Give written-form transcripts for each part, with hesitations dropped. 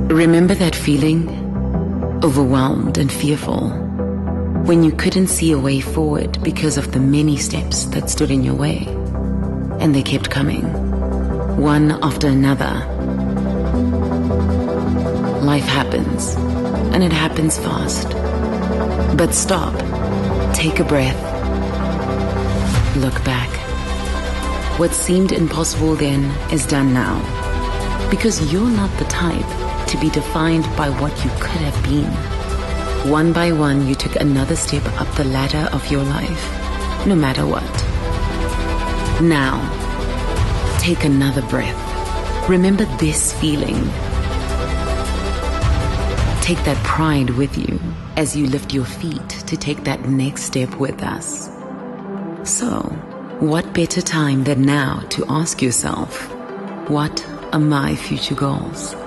Remember that feeling? Overwhelmed and fearful, when you couldn't see a way forward because of the many steps that stood in your way. And they kept coming, one after another. Life happens, and it happens fast. But stop, take a breath, look back. What seemed impossible then is done now, because you're not the type to be defined by what you could have been. One by one, you took another step up the ladder of your life, no matter what. Now, take another breath. Remember this feeling. Take that pride with you as you lift your feet to take that next step with us. So, what better time than now to ask yourself, what are my future goals?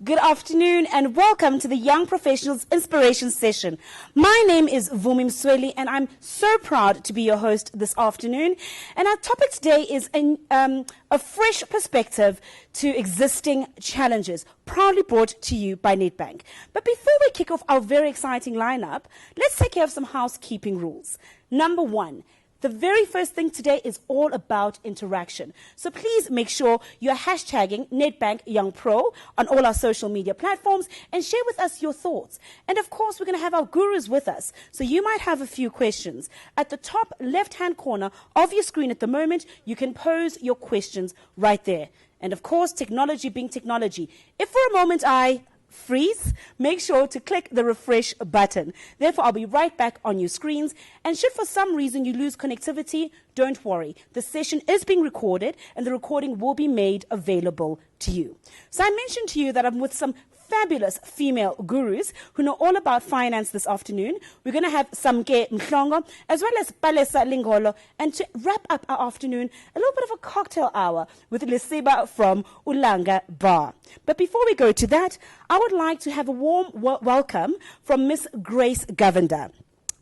Good afternoon and welcome to the Young Professionals Inspiration Session. My name is Vumi Msweli and I'm so proud to be your host this afternoon. And our topic today is a fresh perspective to existing challenges, proudly brought to you by Nedbank. But before we kick off our very exciting lineup, let's take care of some housekeeping rules. Number one, the very first thing today is all about interaction. So please make sure you're hashtagging Nedbank Young Pro on all our social media platforms and share with us your thoughts. And of course, we're going to have our gurus with us. So you might have a few questions. At the top left-hand corner of your screen at the moment, you can pose your questions right there. And of course, technology being technology. If for a moment I freeze, make sure to click the refresh button. Therefore, I'll be right back on your screens. And should for some reason you lose connectivity, don't worry. The session is being recorded and the recording will be made available to you. So I mentioned to you that I'm with some fabulous female gurus who know all about finance this afternoon. We're going to have Samke, Mhlongo, as well as Palesa, Lengolo. And to wrap up our afternoon, a little bit of a cocktail hour with Lesiba from Ulanga Bar. But before we go to that, I would like to have a warm welcome from Miss Grace Govender.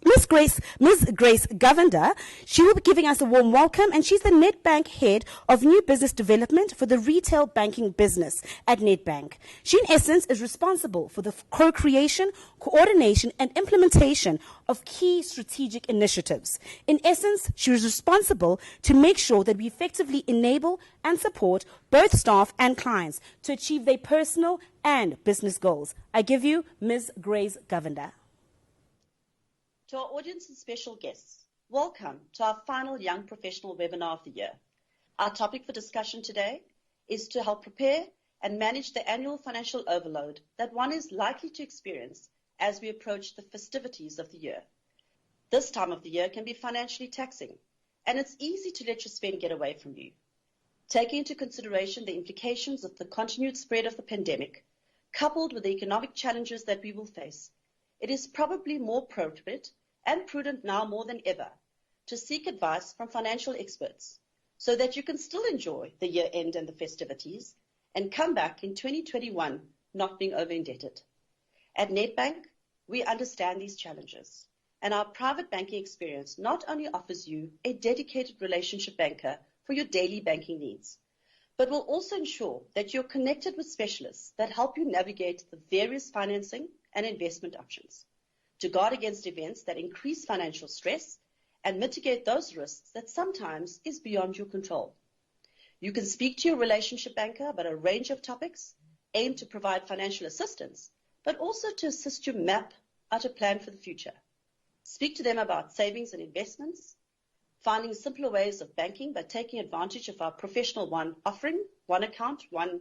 Miss Grace Govender, she will be giving us a warm welcome, and she's the Nedbank Head of New Business Development for the retail banking business at Nedbank. She, in essence, is responsible for the co-creation, coordination, and implementation of key strategic initiatives. In essence, she is responsible to make sure that we effectively enable and support both staff and clients to achieve their personal and business goals. I give you Ms. Grace Govender. To our audience and special guests, welcome to our final Young Professional webinar of the year. Our topic for discussion today is to help prepare and manage the annual financial overload that one is likely to experience as we approach the festivities of the year. This time of the year can be financially taxing, and it's easy to let your spend get away from you. Taking into consideration the implications of the continued spread of the pandemic, coupled with the economic challenges that we will face, it is probably more appropriate and prudent now more than ever to seek advice from financial experts so that you can still enjoy the year end and the festivities and come back in 2021 not being over-indebted. At Nedbank, we understand these challenges, and our private banking experience not only offers you a dedicated relationship banker for your daily banking needs, but will also ensure that you're connected with specialists that help you navigate the various financing and investment options to guard against events that increase financial stress and mitigate those risks that sometimes is beyond your control. You can speak to your relationship banker about a range of topics aimed to provide financial assistance, but also to assist you map out a plan for the future. Speak to them about savings and investments, finding simpler ways of banking by taking advantage of our professional one offering, one account, one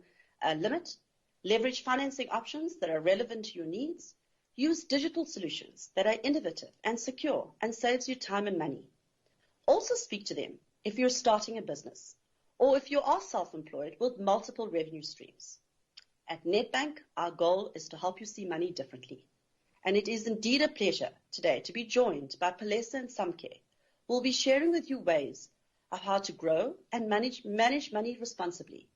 limit, leverage financing options that are relevant to your needs, use digital solutions that are innovative and secure and saves you time and money. Also speak to them if you're starting a business or if you are self-employed with multiple revenue streams. At Nedbank, our goal is to help you see money differently. And it is indeed a pleasure today to be joined by Palesa and Samke, who will be sharing with you ways of how to grow and manage money responsibly.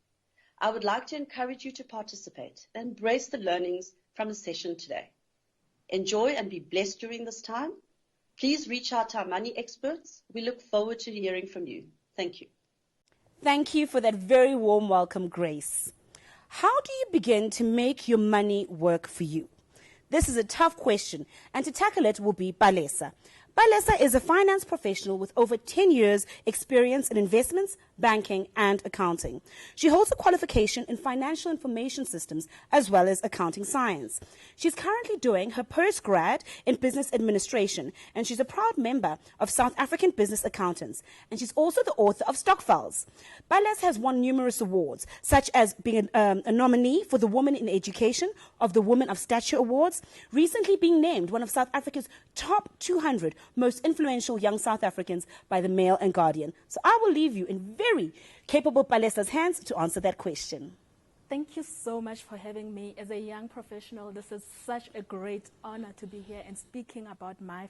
I would like to encourage you to participate and embrace the learnings from the session today. Enjoy and be blessed during this time. Please reach out to our money experts. We look forward to hearing from you. Thank you. Thank you for that very warm welcome, Grace. How do you begin to make your money work for you? This is a tough question, and to tackle it will be Palesa. Palesa is a finance professional with over 10 years' experience in investments, banking, and accounting. She holds a qualification in financial information systems as well as accounting science. She's currently doing her postgrad in business administration, and she's a proud member of South African Business Accountants, and she's also the author of Stokvels. Palesa has won numerous awards, such as being a nominee for the Woman in Education of the Women of Stature Awards, recently being named one of South Africa's top 200 most influential young South Africans by the Mail and Guardian. So I will leave you in very capable Palesa's hands to answer that question. Thank you so much for having me. As a young professional, this is such a great honor to be here and speaking about my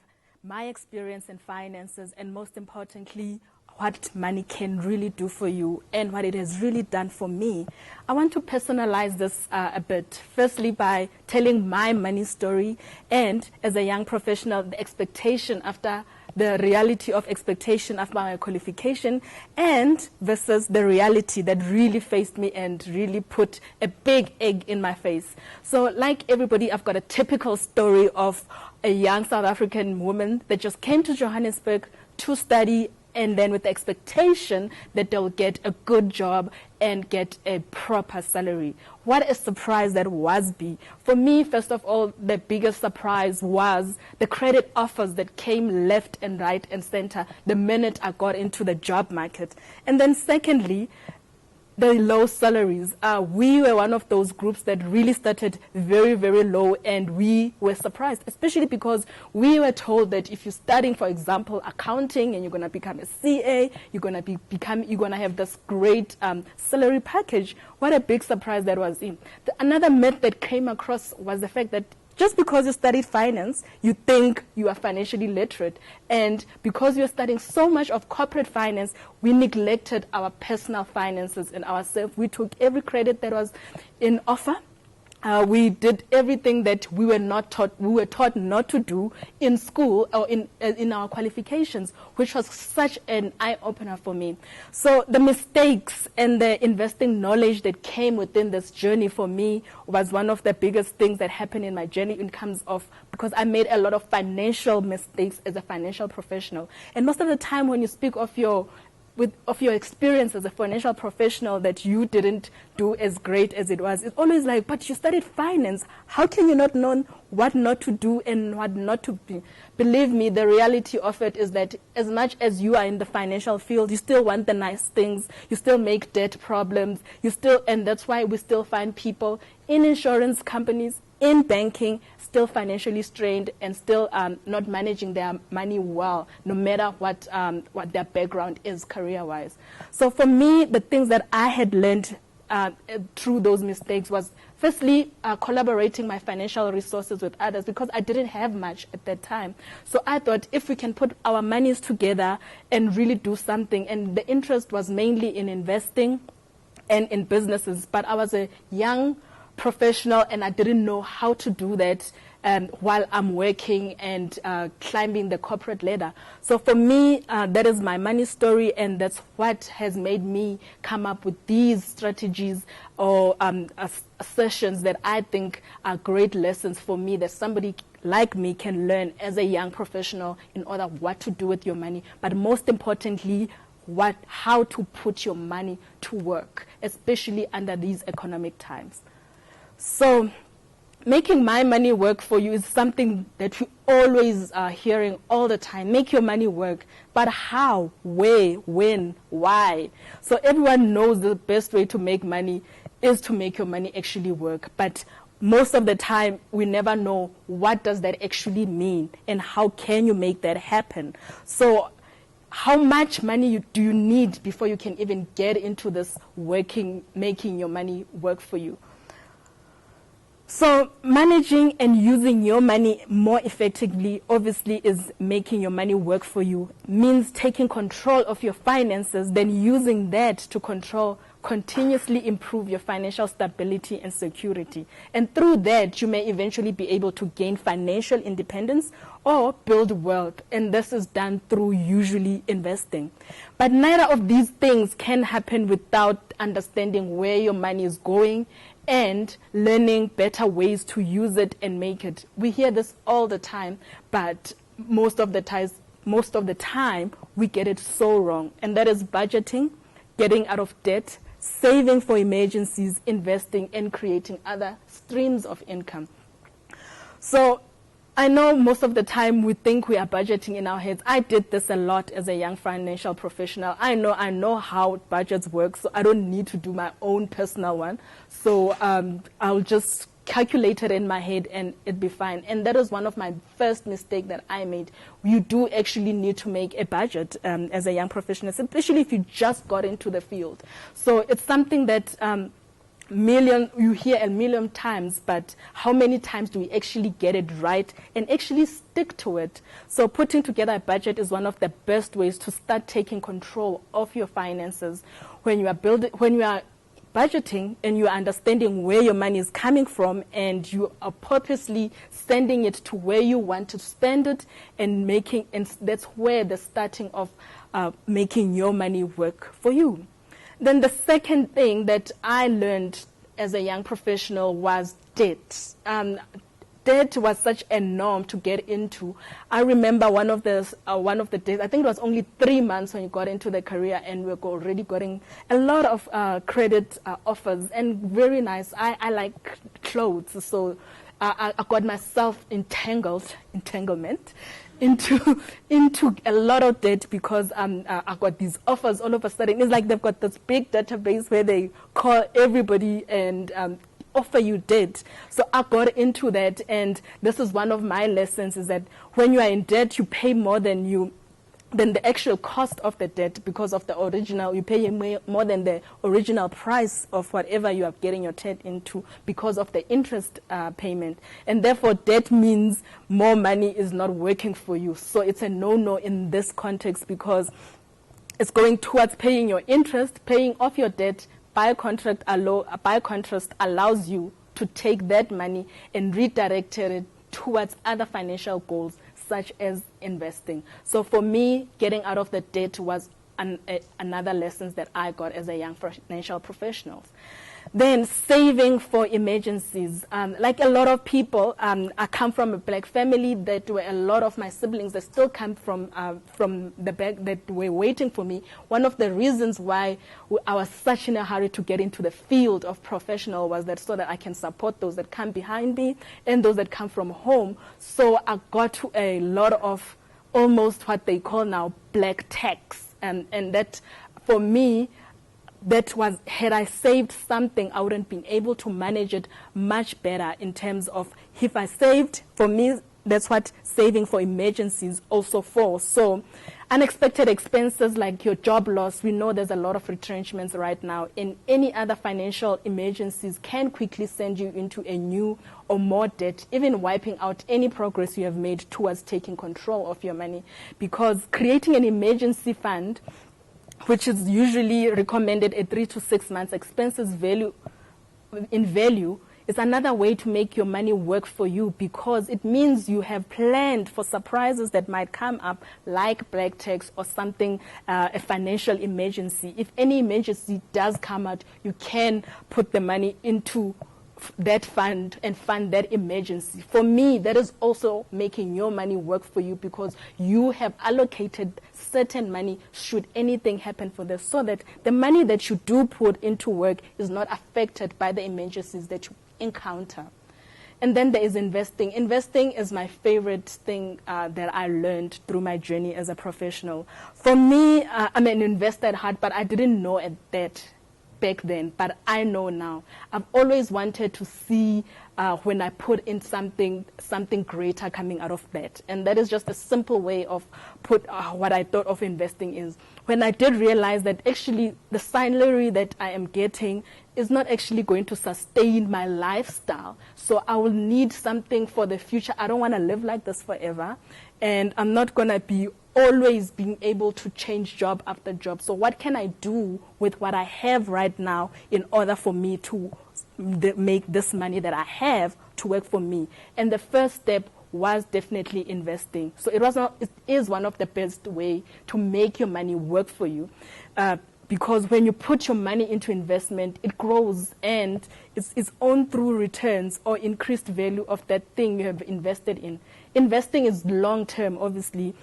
experience in finances, and most importantly, what money can really do for you and what it has really done for me. I want to personalize this a bit, firstly by telling my money story, and as a young professional, the expectation after the reality of expectation after my qualification, and versus the reality that really faced me and really put a big egg in my face. So like everybody, I've got a typical story of a young South African woman that just came to Johannesburg to study, and then with the expectation that they'll get a good job and get a proper salary. What a surprise that was be. For me, first of all, the biggest surprise was the credit offers that came left and right and center the minute I got into the job market. And then secondly, the low salaries. We were one of those groups that really started very, very low, and we were surprised, especially because we were told that if you're studying, for example, accounting, and you're going to become a CA, you're going to have this great salary package. What a big surprise that was. Another myth that came across was the fact that just because you studied finance, you think you are financially literate. And because you're studying so much of corporate finance, we neglected our personal finances and ourselves. We took every credit that was in offer. We did everything that we were taught not to do in school or in our qualifications, which was such an eye-opener for me. So the mistakes and the investing knowledge that came within this journey for me was one of the biggest things that happened in my journey in terms of, because I made a lot of financial mistakes as a financial professional. And most of the time when you speak of your experience as a financial professional that you didn't do as great as it was, it's always like, but you studied finance. How can you not know what not to do and what not to be? Believe me, the reality of it is that as much as you are in the financial field, you still want the nice things. You still make debt problems. And that's why we still find people in insurance companies, in banking, still financially strained and still not managing their money well, no matter what their background is career-wise. So for me, the things that I had learned through those mistakes was, firstly, collaborating my financial resources with others, because I didn't have much at that time. So I thought if we can put our monies together and really do something, and the interest was mainly in investing and in businesses, but I was a young professional and I didn't know how to do that while I'm working and climbing the corporate ladder. So for me, that is my money story, and that's what has made me come up with these strategies or assertions that I think are great lessons for me that somebody like me can learn as a young professional in order what to do with your money, but most importantly, how to put your money to work, especially under these economic times. So making my money work for you is something that we always are hearing all the time. Make your money work. But how, where, when, why? So everyone knows the best way to make money is to make your money actually work. But most of the time, we never know what does that actually mean and how can you make that happen. So how much money do you need before you can even get into this making your money work for you? So managing and using your money more effectively, obviously, is making your money work for you. Means taking control of your finances, then using that to control continuously improve your financial stability and security. And through that, you may eventually be able to gain financial independence or build wealth. And this is done through usually investing. But neither of these things can happen without understanding where your money is going and learning better ways to use it and make it. We hear this all the time, but most of the time we get it so wrong. And that is budgeting, getting out of debt, saving for emergencies, investing, and creating other streams of income. So I know most of the time we think we are budgeting in our heads. I did this a lot as a young financial professional. I know how budgets work, so I don't need to do my own personal one. So I'll just calculate it in my head and it'd be fine. And that is one of my first mistakes that I made. You do actually need to make a budget as a young professional, especially if you just got into the field. So it's something that you hear a million times, but how many times do we actually get it right and actually stick to it? So putting together a budget is one of the best ways to start taking control of your finances. When you are budgeting and you are understanding where your money is coming from and you are purposely sending it to where you want to spend it and that's where the starting of making your money work for you. Then the second thing that I learned as a young professional was debt. Debt was such a norm to get into. I remember one of the days, I think it was only 3 months when you got into the career, and we were already getting a lot of credit offers, and very nice. I like clothes, so I got myself entanglement into a lot of debt because I got these offers all of a sudden. It's like they've got this big database where they call everybody and offer you debt. So I got into that, and this is one of my lessons, is that when you are in debt, you pay more than the actual cost of the debt because of the original. You pay more than the original price of whatever you are getting your debt into because of the interest payment. And therefore, debt means more money is not working for you. So it's a no-no in this context because it's going towards paying your interest, paying off your debt. By contrast allows you to take that money and redirect it towards other financial goals, such as investing. So for me, getting out of the debt was another lesson that I got as a young financial professional. Then saving for emergencies. Like a lot of people, I come from a black family. That were a lot of my siblings that still come from the back that were waiting for me. One of the reasons why I was such in a hurry to get into the field of professional was that so that I can support those that come behind me and those that come from home. So I got to a lot of almost what they call now black tax. And that for me, that was, had I saved something, I wouldn't been able to manage it much better in terms of if I saved, for me, that's what saving for emergencies also for. So unexpected expenses like your job loss, we know there's a lot of retrenchments right now, and any other financial emergencies can quickly send you into a new or more debt, even wiping out any progress you have made towards taking control of your money. Because creating an emergency fund, which is usually recommended at 3 to 6 months expenses value, is another way to make your money work for you, because it means you have planned for surprises that might come up, like black tax or something, a financial emergency. If any emergency does come out, you can put the money into that fund and fund that emergency. For me, that is also making your money work for you, because you have allocated certain money should anything happen for this, so that the money that you do put into work is not affected by the emergencies that you encounter. And then there is investing. Investing is my favorite thing that I learned through my journey as a professional. For me, I'm an investor at heart, but I didn't know that back then, but I know now. I've always wanted to see when I put in something greater coming out of that. And that is just a simple way of what I thought of investing is. When I did realize that actually the salary that I am getting is not actually going to sustain my lifestyle. So I will need something for the future. I don't want to live like this forever. And I'm not going to be always being able to change job after job. So what can I do with what I have right now in order for me to make this money that I have to work for me? And the first step was definitely investing. So it is one of the best way to make your money work for you. Because when you put your money into investment, it grows and it's owned through returns or increased value of that thing you have invested in. Investing is long-term, obviously,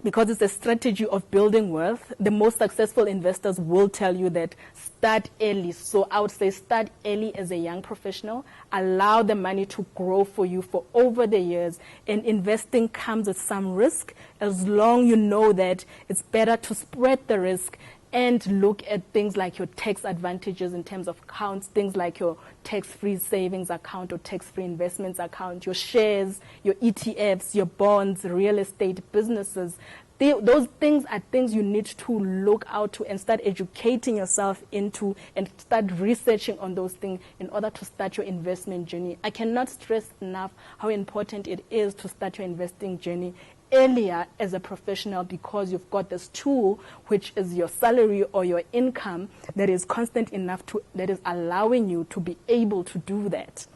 because it's a strategy of building wealth. The most successful investors will tell you that start early. So I would say start early as a young professional. Allow the money to grow for you for over the years. And investing comes with some risk, as long you know that it's better to spread the risk and look at things like your tax advantages in terms of accounts, things like your tax-free savings account or tax-free investments account, your shares, your ETFs, your bonds, real estate, businesses. Those things are things you need to look out to and start educating yourself into and start researching on those things in order to start your investment journey. I cannot stress enough how important it is to start your investing journey earlier as a professional, because you've got this tool, which is your salary or your income, that is constant enough that is allowing you to be able to do that.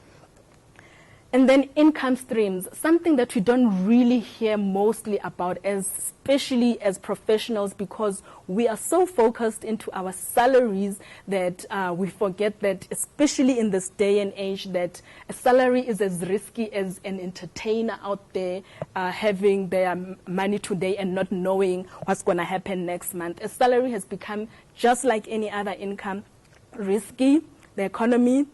And then income streams, something that we don't really hear mostly about, especially as professionals, because we are so focused into our salaries that we forget that, especially in this day and age, that a salary is as risky as an entertainer out there having their money today and not knowing what's going to happen next month. A salary has become, just like any other income, risky. The economy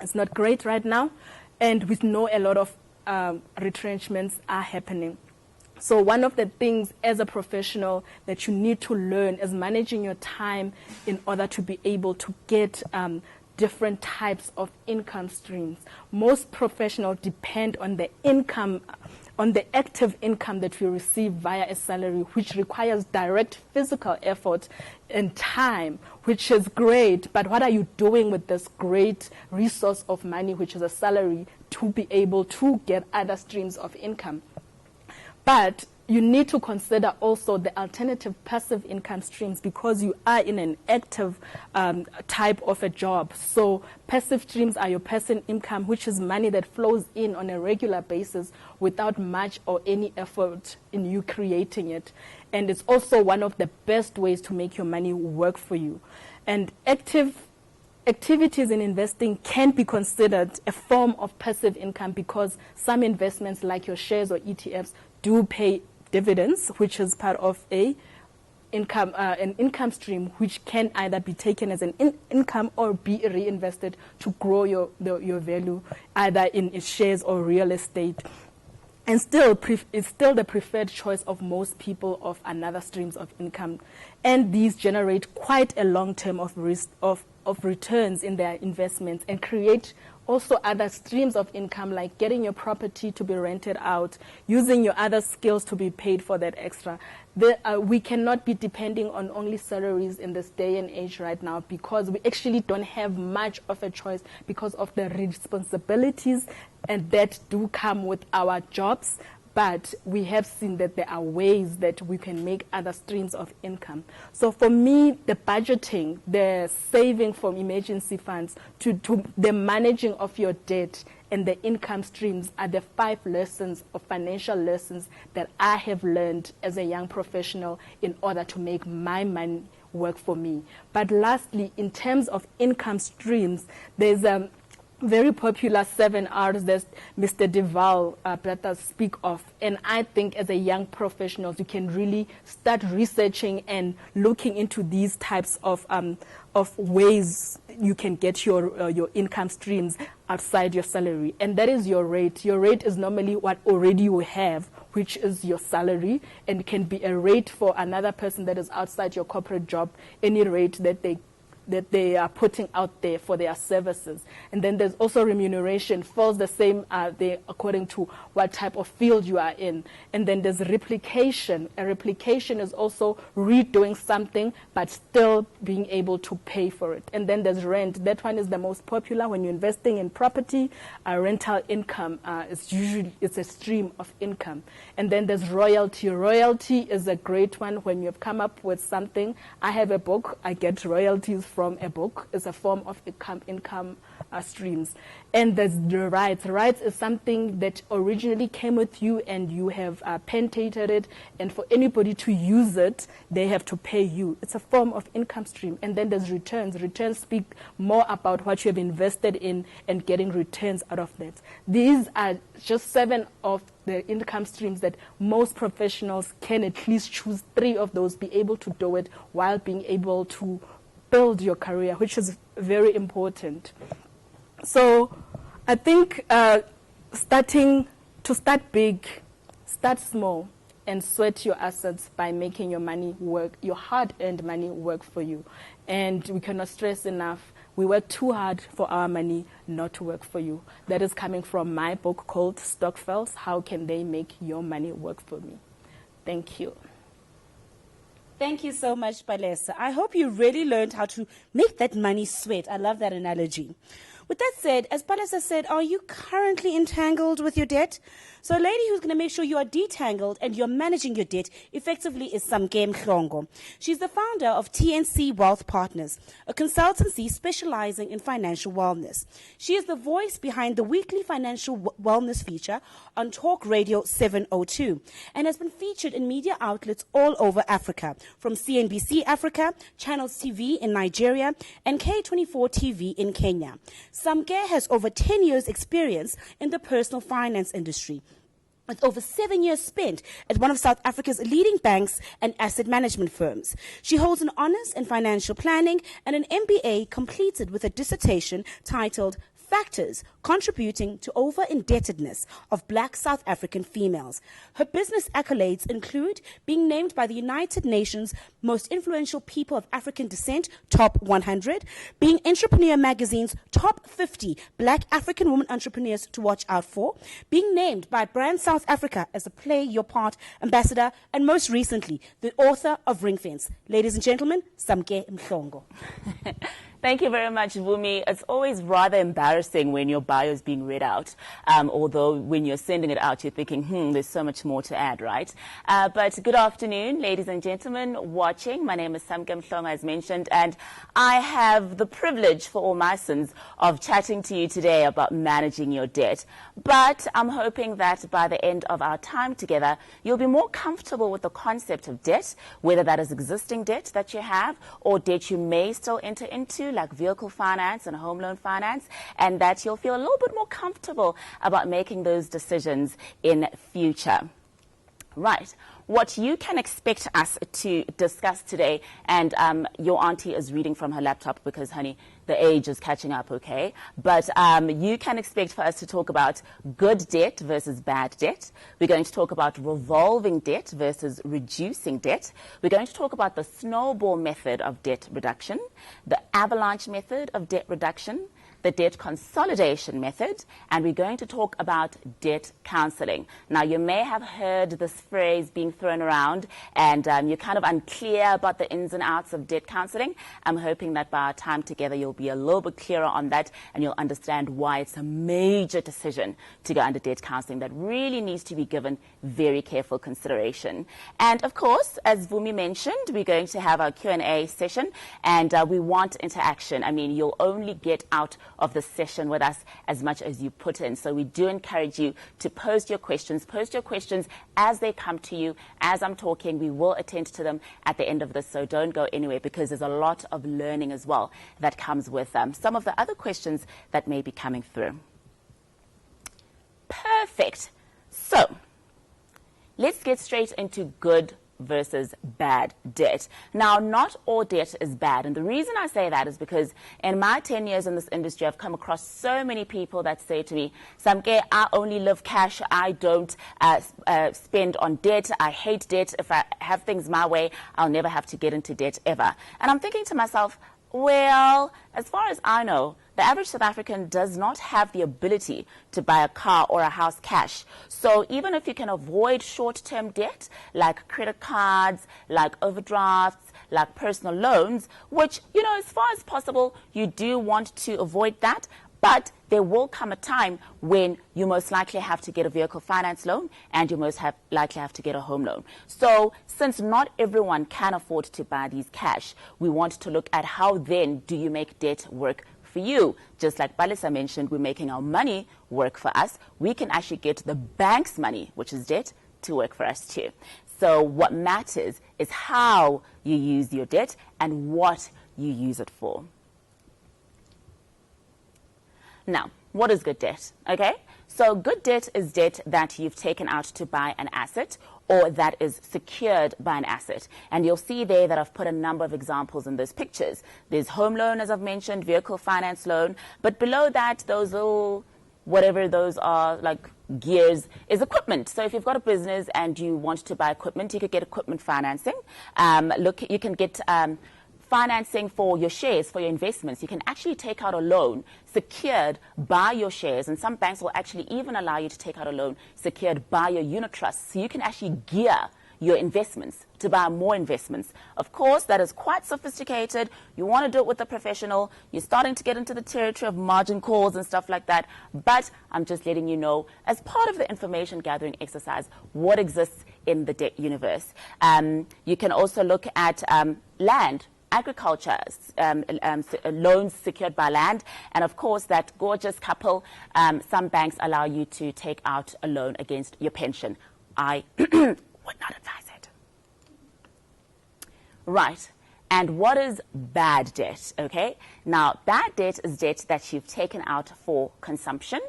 is not great right now, and we know a lot of retrenchments are happening. So one of the things as a professional that you need to learn is managing your time in order to be able to get different types of income streams. Most professionals depend on the income, on the active income that we receive via a salary, which requires direct physical effort and time, which is great. But what are you doing with this great resource of money, which is a salary, to be able to get other streams of income? But you need to consider also the alternative passive income streams, because you are in an active type of a job. So passive streams are your passive income, which is money that flows in on a regular basis without much or any effort in you creating it. And it's also one of the best ways to make your money work for you. And activities in investing can be considered a form of passive income, because some investments like your shares or ETFs do pay dividends, which is part of an income stream, which can either be taken as an income or be reinvested to grow your value, either in shares or real estate. And still, it's still the preferred choice of most people of another streams of income. And these generate quite a long term of returns in their investments, and create also other streams of income, like getting your property to be rented out, using your other skills to be paid for that extra. We cannot be depending on only salaries in this day and age right now, because we actually don't have much of a choice because of the responsibilities and that do come with our jobs. But we have seen that there are ways that we can make other streams of income. So for me, the budgeting, the saving from emergency funds, to the managing of your debt and the income streams are the 5 lessons of financial lessons that I have learned as a young professional in order to make my money work for me. But lastly, in terms of income streams, there's very popular 7 R's that Mr. Deval Plata speak of. And I think as a young professional, you can really start researching and looking into these types of ways you can get your income streams outside your salary. And that is your rate. Your rate is normally what already you have, which is your salary, and can be a rate for another person that is outside your corporate job, any rate that they that they are putting out there for their services. And then there's also remuneration, falls the same there according to what type of field you are in. And then there's replication. A replication is also redoing something but still being able to pay for it. And then there's rent. That one is the most popular when you're investing in property. Rental income is usually it's a stream of income. And then there's royalty. Royalty is a great one when you've come up with something. I have a book. I get royalties from a book. It's a form of income streams. And there's the rights. Rights is something that originally came with you and you have patented it. And for anybody to use it, they have to pay you. It's a form of income stream. And then there's returns. Returns speak more about what you have invested in and getting returns out of that. These are just 7 of the income streams that most professionals can at least choose 3 of those, be able to do it while being able to build your career, which is very important. So I think start big, start small, and sweat your assets by making your money work, your hard-earned money work for you. And we cannot stress enough, we work too hard for our money not to work for you. That is coming from my book called Stockfells, How Can They Make Your Money Work for Me? Thank you. Thank you so much, Palesa. I hope you really learned how to make that money sweat. I love that analogy. With that said, as Palesa said, are you currently entangled with your debt? So a lady who's going to make sure you are detangled and you're managing your debt effectively is Samke Mhlongo. She's the founder of TNC Wealth Partners, a consultancy specializing in financial wellness. She is the voice behind the weekly financial wellness feature on Talk Radio 702 and has been featured in media outlets all over Africa, from CNBC Africa, Channels TV in Nigeria, and K24 TV in Kenya. Samke has over 10 years' experience in the personal finance industry, with over 7 years spent at one of South Africa's leading banks and asset management firms. She holds an honors in financial planning and an MBA completed with a dissertation titled Factors Contributing to Over-Indebtedness of Black South African Females. Her business accolades include being named by the United Nations Most Influential People of African Descent Top 100, being Entrepreneur Magazine's Top 50 Black African Women Entrepreneurs to Watch Out For, being named by Brand South Africa as a Play Your Part ambassador, and most recently, the author of Ring Fence. Ladies and gentlemen, Samke Mhlongo. Thank you very much, Vumi. It's always rather embarrassing when your bio is being read out, although when you're sending it out, you're thinking, there's so much more to add, right? But good afternoon, ladies and gentlemen watching. My name is Samke Mhlongo, as mentioned, and I have the privilege for all my sins of chatting to you today about managing your debt. But I'm hoping that by the end of our time together, you'll be more comfortable with the concept of debt, whether that is existing debt that you have or debt you may still enter into, like vehicle finance and home loan finance, and that you'll feel a little bit more comfortable about making those decisions in future. Right. What you can expect us to discuss today, and your auntie is reading from her laptop because, honey, the age is catching up, okay? But you can expect for us to talk about good debt versus bad debt. We're going to talk about revolving debt versus reducing debt. We're going to talk about the snowball method of debt reduction, the avalanche method of debt reduction, the debt consolidation method, and we're going to talk about debt counseling. Now, you may have heard this phrase being thrown around, and you're kind of unclear about the ins and outs of debt counseling. I'm hoping that by our time together, you'll be a little bit clearer on that, and you'll understand why it's a major decision to go under debt counseling that really needs to be given very careful consideration. And of course, as Vumi mentioned, we're going to have our Q&A session, and we want interaction. I mean, you'll only get out of the session with us as much as you put in. So we do encourage you to post your questions as they come to you. As I'm talking, we will attend to them at the end of this, so don't go anywhere, because there's a lot of learning as well that comes with some of the other questions that may be coming through. Perfect. So let's get straight into good versus bad debt. Now, not all debt is bad, and the reason I say that is because in my 10 years in this industry, I've come across so many people that say to me, Samke, I only live cash, I don't spend on debt, I hate debt, if I have things my way, I'll never have to get into debt ever. And I'm thinking to myself, Well, as far as I know, the average South African does not have the ability to buy a car or a house cash. So even if you can avoid short-term debt, like credit cards, like overdrafts, like personal loans, which, you know, as far as possible, you do want to avoid that. But there will come a time when you most likely have to get a vehicle finance loan and you most likely have to get a home loan. So since not everyone can afford to buy these cash, we want to look at how then do you make debt work for you. Just like Palesa mentioned, we're making our money work for us. We can actually get the bank's money, which is debt, to work for us too. So what matters is how you use your debt and what you use it for. Now, what is good debt? Okay, so good debt is debt that you've taken out to buy an asset or that is secured by an asset. And you'll see there that I've put a number of examples in those pictures. There's home loan, as I've mentioned, vehicle finance loan, but below that, those little, whatever those are, like gears, is equipment. So if you've got a business and you want to buy equipment, you could get equipment financing. You can get financing for your shares, for your investments. You can actually take out a loan secured by your shares, and some banks will actually even allow you to take out a loan secured by your unit trust. So you can actually gear your investments to buy more investments. Of course, that is quite sophisticated. You want to do it with a professional. You're starting to get into the territory of margin calls and stuff like that. But I'm just letting you know, as part of the information gathering exercise, what exists in the debt universe. You can also look at land, agriculture, loans secured by land, and of course that gorgeous couple, some banks allow you to take out a loan against your pension. I would not advise it. Right, and what is bad debt? Okay, now bad debt is debt that you've taken out for consumption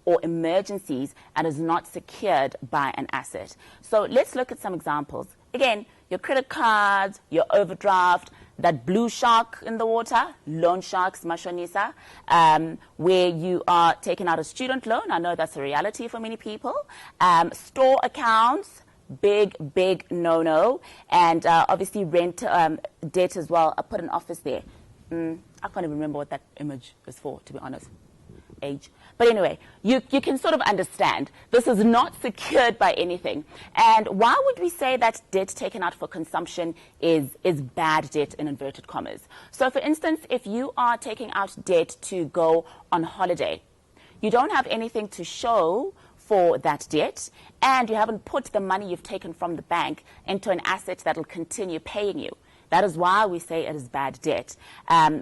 or emergencies and is not secured by an asset. So let's look at some examples. Again, your credit cards, your overdraft, that blue shark in the water, loan sharks, mashonisa, where you are taking out a student loan. I know that's a reality for many people. Store accounts, big no-no. And obviously rent debt as well. I put an office there. I can't even remember what that image is for, to be honest. Age. But anyway, you can sort of understand this is not secured by anything. And why would we say that debt taken out for consumption is bad debt in inverted commas? So for instance, if you are taking out debt to go on holiday, you don't have anything to show for that debt, and you haven't put the money you've taken from the bank into an asset that will continue paying you. That is why we say it is bad debt.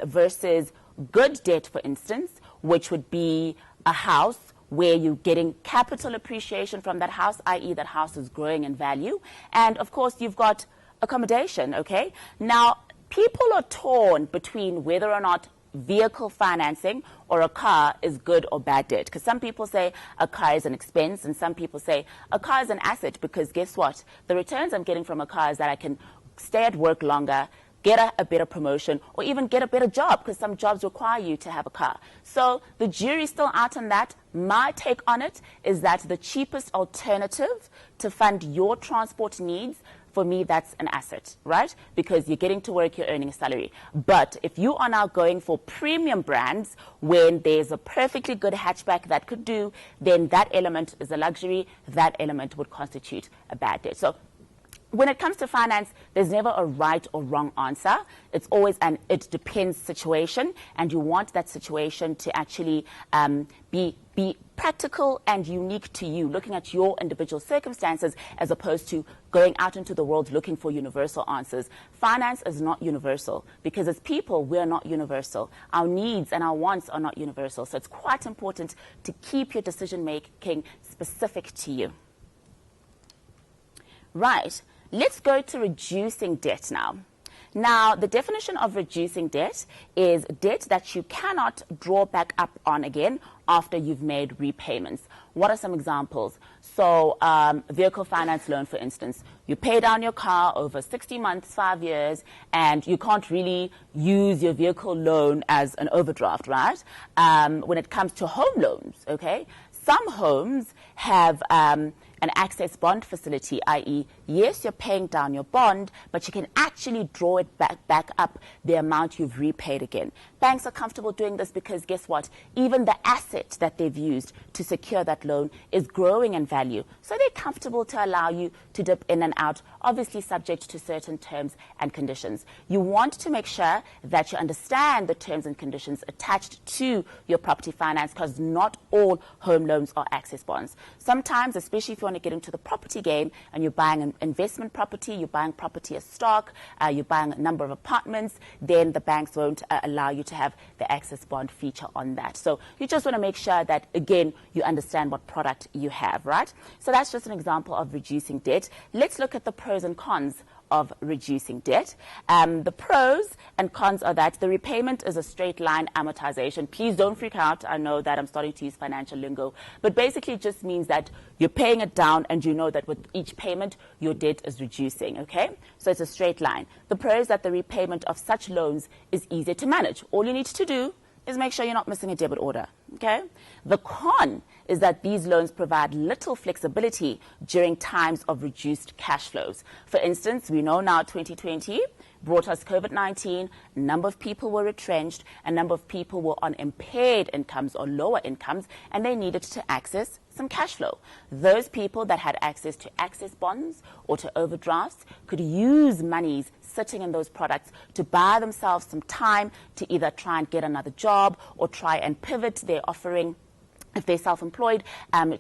Versus good debt, for instance, which would be a house where you're getting capital appreciation from that house, i.e. that house is growing in value. And of course, you've got accommodation, okay? Now, people are torn between whether or not vehicle financing or a car is good or bad debt. Because some people say a car is an expense, and some people say a car is an asset, because guess what? The returns I'm getting from a car is that I can stay at work longer, get a better promotion, or even get a better job, because some jobs require you to have a car. So the jury's still out on that. My take on it is that the cheapest alternative to fund your transport needs, for me, that's an asset, right? Because you're getting to work, you're earning a salary. But if you are now going for premium brands, when there's a perfectly good hatchback that could do, then that element is a luxury. That element would constitute a bad debt. So when it comes to finance, there's never a right or wrong answer. It's always an it depends situation, and you want that situation to actually be practical and unique to you, looking at your individual circumstances as opposed to going out into the world looking for universal answers. Finance is not universal, because as people, we're not universal. Our needs and our wants are not universal. So it's quite important to keep your decision making specific to you. Right. Let's go to reducing debt now. Now, the definition of reducing debt is debt that you cannot draw back up on again after you've made repayments. What are some examples? So, vehicle finance loan, for instance. You pay down your car over 60 months, 5 years, and you can't really use your vehicle loan as an overdraft, right? When it comes to home loans, okay? Some homes have an access bond facility, i.e., yes, you're paying down your bond, but you can actually draw it back up the amount you've repaid again. Banks are comfortable doing this because guess what? Even the asset that they've used to secure that loan is growing in value. So they're comfortable to allow you to dip in and out, obviously subject to certain terms and conditions. You want to make sure that you understand the terms and conditions attached to your property finance, because not all home loans are access bonds. Sometimes, especially if you want to get into the property game and you're buying an investment property, you're buying property as stock, you're buying a number of apartments, then the banks won't allow you to have the access bond feature on that. So you just want to make sure that, again, you understand what product you have, right? So that's just an example of reducing debt. Let's look at the pros and cons of reducing debt. The pros and cons are that the repayment is a straight line amortization. Please don't freak out. I know that I'm starting to use financial lingo, but basically it just means that you're paying it down and you know that with each payment your debt is reducing, okay? So it's a straight line. The pro is that the repayment of such loans is easier to manage. All you need to do is make sure you're not missing a debit order, okay? The con is that these loans provide little flexibility during times of reduced cash flows. For instance, we know now 2020 brought us COVID-19, a number of people were retrenched, a number of people were on impaired incomes or lower incomes, and they needed to access some cash flow. Those people that had access to access bonds or to overdrafts could use monies sitting in those products to buy themselves some time to either try and get another job or try and pivot their offering, if they're self-employed,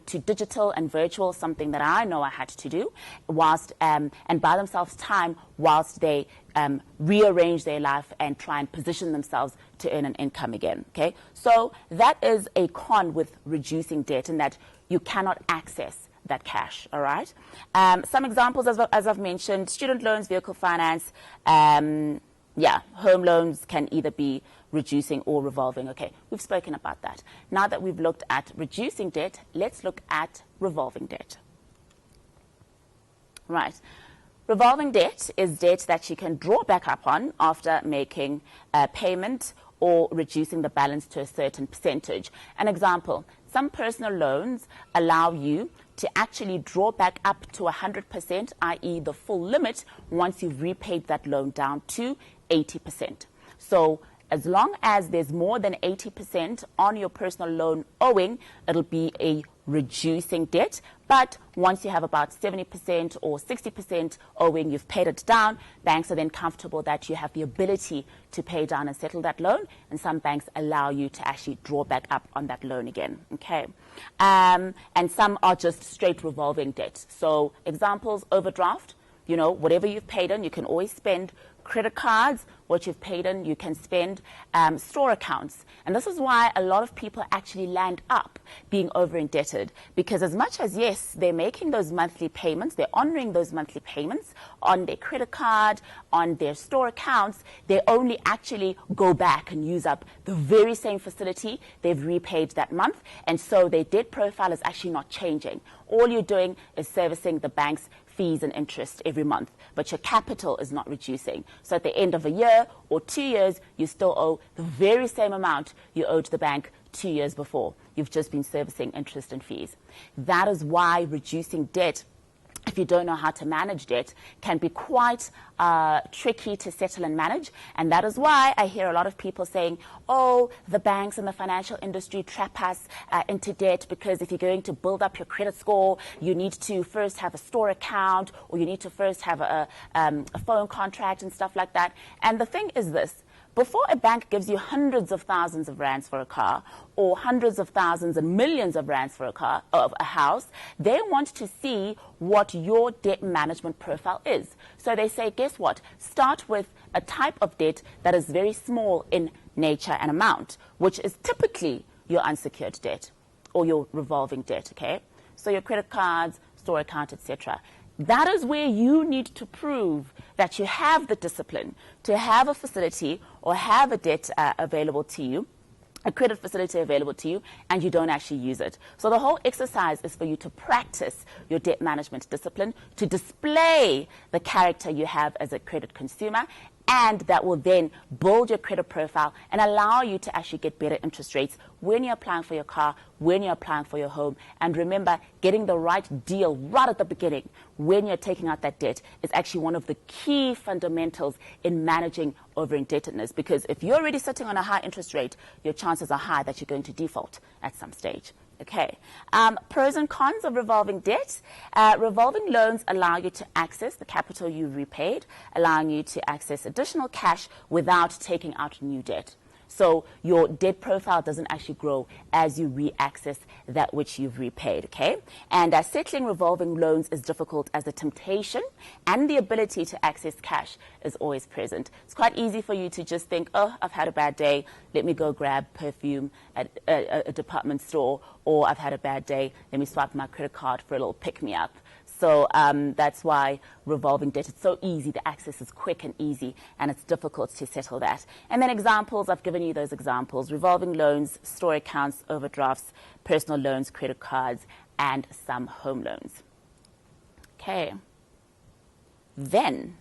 to digital and virtual, something that I know I had to do, whilst and buy themselves time whilst they rearrange their life and try and position themselves to earn an income again. Okay, so that is a con with reducing debt, in that you cannot access that cash. All right. Some examples, as I've mentioned: student loans, vehicle finance. Home loans can either be reducing or revolving. Okay, we've spoken about that. Now that we've looked at reducing debt, let's look at revolving debt. Right. Revolving debt is debt that you can draw back up on after making a payment or reducing the balance to a certain percentage. An example: some personal loans allow you to actually draw back up to 100%, i.e. the full limit, once you've repaid that loan down to 80%. So as long as there's more than 80% on your personal loan owing, it'll be a reducing debt. But once you have about 70% or 60% owing, you've paid it down, banks are then comfortable that you have the ability to pay down and settle that loan. And some banks allow you to actually draw back up on that loan again. Okay. And some are just straight revolving debt. So examples: overdraft, whatever you've paid in, you can always spend. Credit cards, what you've paid in, you can spend. Store accounts. And this is why a lot of people actually land up being over indebted, because as much as, yes, they're making those monthly payments, they're honoring those monthly payments on their credit card, on their store accounts, they only actually go back and use up the very same facility they've repaid that month. And so their debt profile is actually not changing. All you're doing is servicing the bank's fees and interest every month, but your capital is not reducing. So at the end of a year or 2 years, you still owe the very same amount you owed the bank 2 years before. You've just been servicing interest and fees. That is why reducing debt, if you don't know how to manage debt, can be quite tricky to settle and manage. And that is why I hear a lot of people saying, oh, the banks and the financial industry trap us into debt, because if you're going to build up your credit score, you need to first have a store account, or you need to first have a phone contract and stuff like that. And the thing is this: before a bank gives you hundreds of thousands of rands for a car, or hundreds of thousands and millions of rands for a car, of a house, they want to see what your debt management profile is. So they say, guess what? Start with a type of debt that is very small in nature and amount, which is typically your unsecured debt or your revolving debt, okay? So your credit cards, store account, etc. That is where you need to prove that you have the discipline to have a facility or have a debt available to you, a credit facility available to you, and you don't actually use it. So the whole exercise is for you to practice your debt management discipline, to display the character you have as a credit consumer, and that will then build your credit profile and allow you to actually get better interest rates when you're applying for your car, when you're applying for your home. And remember, getting the right deal right at the beginning when you're taking out that debt is actually one of the key fundamentals in managing over-indebtedness, because if you're already sitting on a high interest rate, your chances are high that you're going to default at some stage. Okay. Pros and cons of revolving debt. Revolving loans allow you to access the capital you repaid, allowing you to access additional cash without taking out new debt. So your debt profile doesn't actually grow as you re-access that which you've repaid, okay? And settling revolving loans is difficult as the temptation and the ability to access cash is always present. It's quite easy for you to just think, oh, I've had a bad day, let me go grab perfume at a department store, or I've had a bad day, let me swipe my credit card for a little pick-me-up. So that's why revolving debt is so easy. The access is quick and easy, and it's difficult to settle that. And then examples, I've given you those examples: revolving loans, store accounts, overdrafts, personal loans, credit cards, and some home loans. Okay. Then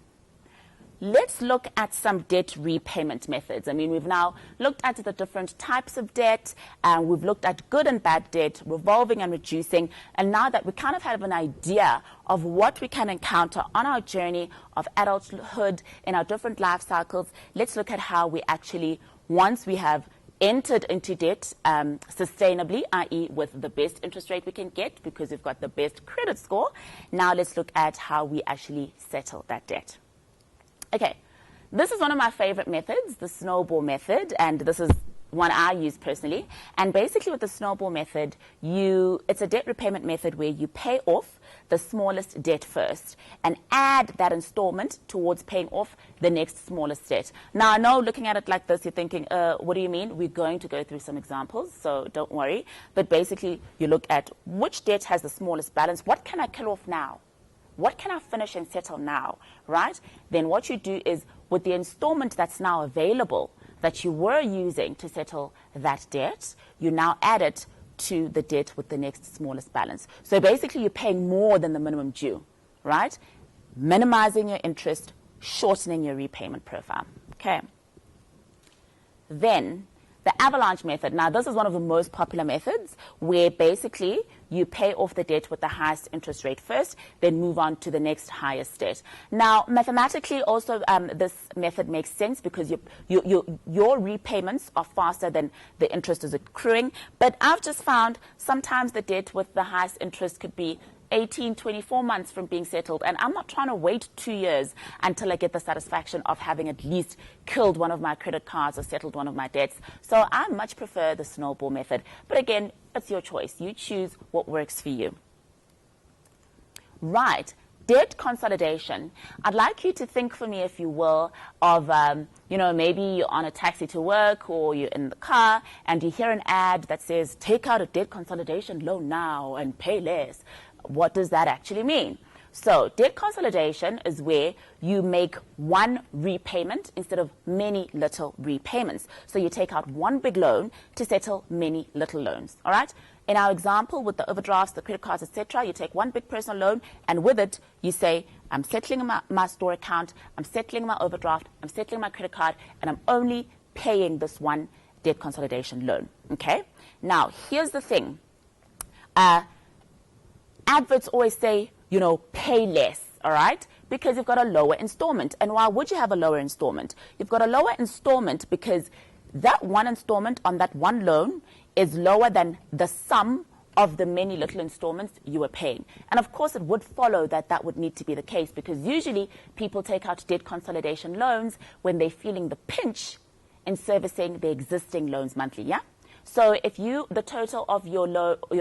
let's look at some debt repayment methods. I mean, we've now looked at the different types of debt, and we've looked at good and bad debt, revolving and reducing, and now that we kind of have an idea of what we can encounter on our journey of adulthood in our different life cycles, let's look at how we actually, once we have entered into debt sustainably, i.e. with the best interest rate we can get because we've got the best credit score, now let's look at how we actually settle that debt. Okay, this is one of my favorite methods, the snowball method, and this is one I use personally. And basically with the snowball method, it's a debt repayment method where you pay off the smallest debt first and add that installment towards paying off the next smallest debt. Now, I know looking at it like this, you're thinking, what do you mean? We're going to go through some examples, so don't worry. But basically, you look at which debt has the smallest balance. What can I kill off now? What can I finish and settle now, right? Then what you do is, with the installment that's now available that you were using to settle that debt, you now add it to the debt with the next smallest balance. So basically, you're paying more than the minimum due, right? Minimizing your interest, shortening your repayment profile, okay? Then the avalanche method. Now, this is one of the most popular methods where basically you pay off the debt with the highest interest rate first, then move on to the next highest debt. Now, mathematically, also, this method makes sense because your repayments are faster than the interest is accruing. But I've just found sometimes the debt with the highest interest could be 18, 24 months from being settled. And I'm not trying to wait 2 years until I get the satisfaction of having at least killed one of my credit cards or settled one of my debts. So I much prefer the snowball method. But again, it's your choice. You choose what works for you. Right. Debt consolidation. I'd like you to think for me, if you will, of, maybe you're on a taxi to work or you're in the car and you hear an ad that says, take out a debt consolidation loan now and pay less. What does that actually mean? So debt consolidation is where you make one repayment instead of many little repayments. So you take out one big loan to settle many little loans, all right? In our example with the overdrafts, the credit cards, etc., you take one big personal loan, and with it, you say, I'm settling my store account, I'm settling my overdraft, I'm settling my credit card, and I'm only paying this one debt consolidation loan, okay? Now, here's the thing. Adverts always say, pay less, all right? Because you've got a lower installment. And why would you have a lower installment? You've got a lower installment because that one installment on that one loan is lower than the sum of the many little installments you were paying. And of course, it would follow that that would need to be the case because usually people take out debt consolidation loans when they're feeling the pinch in servicing their existing loans monthly, yeah? So if the total of your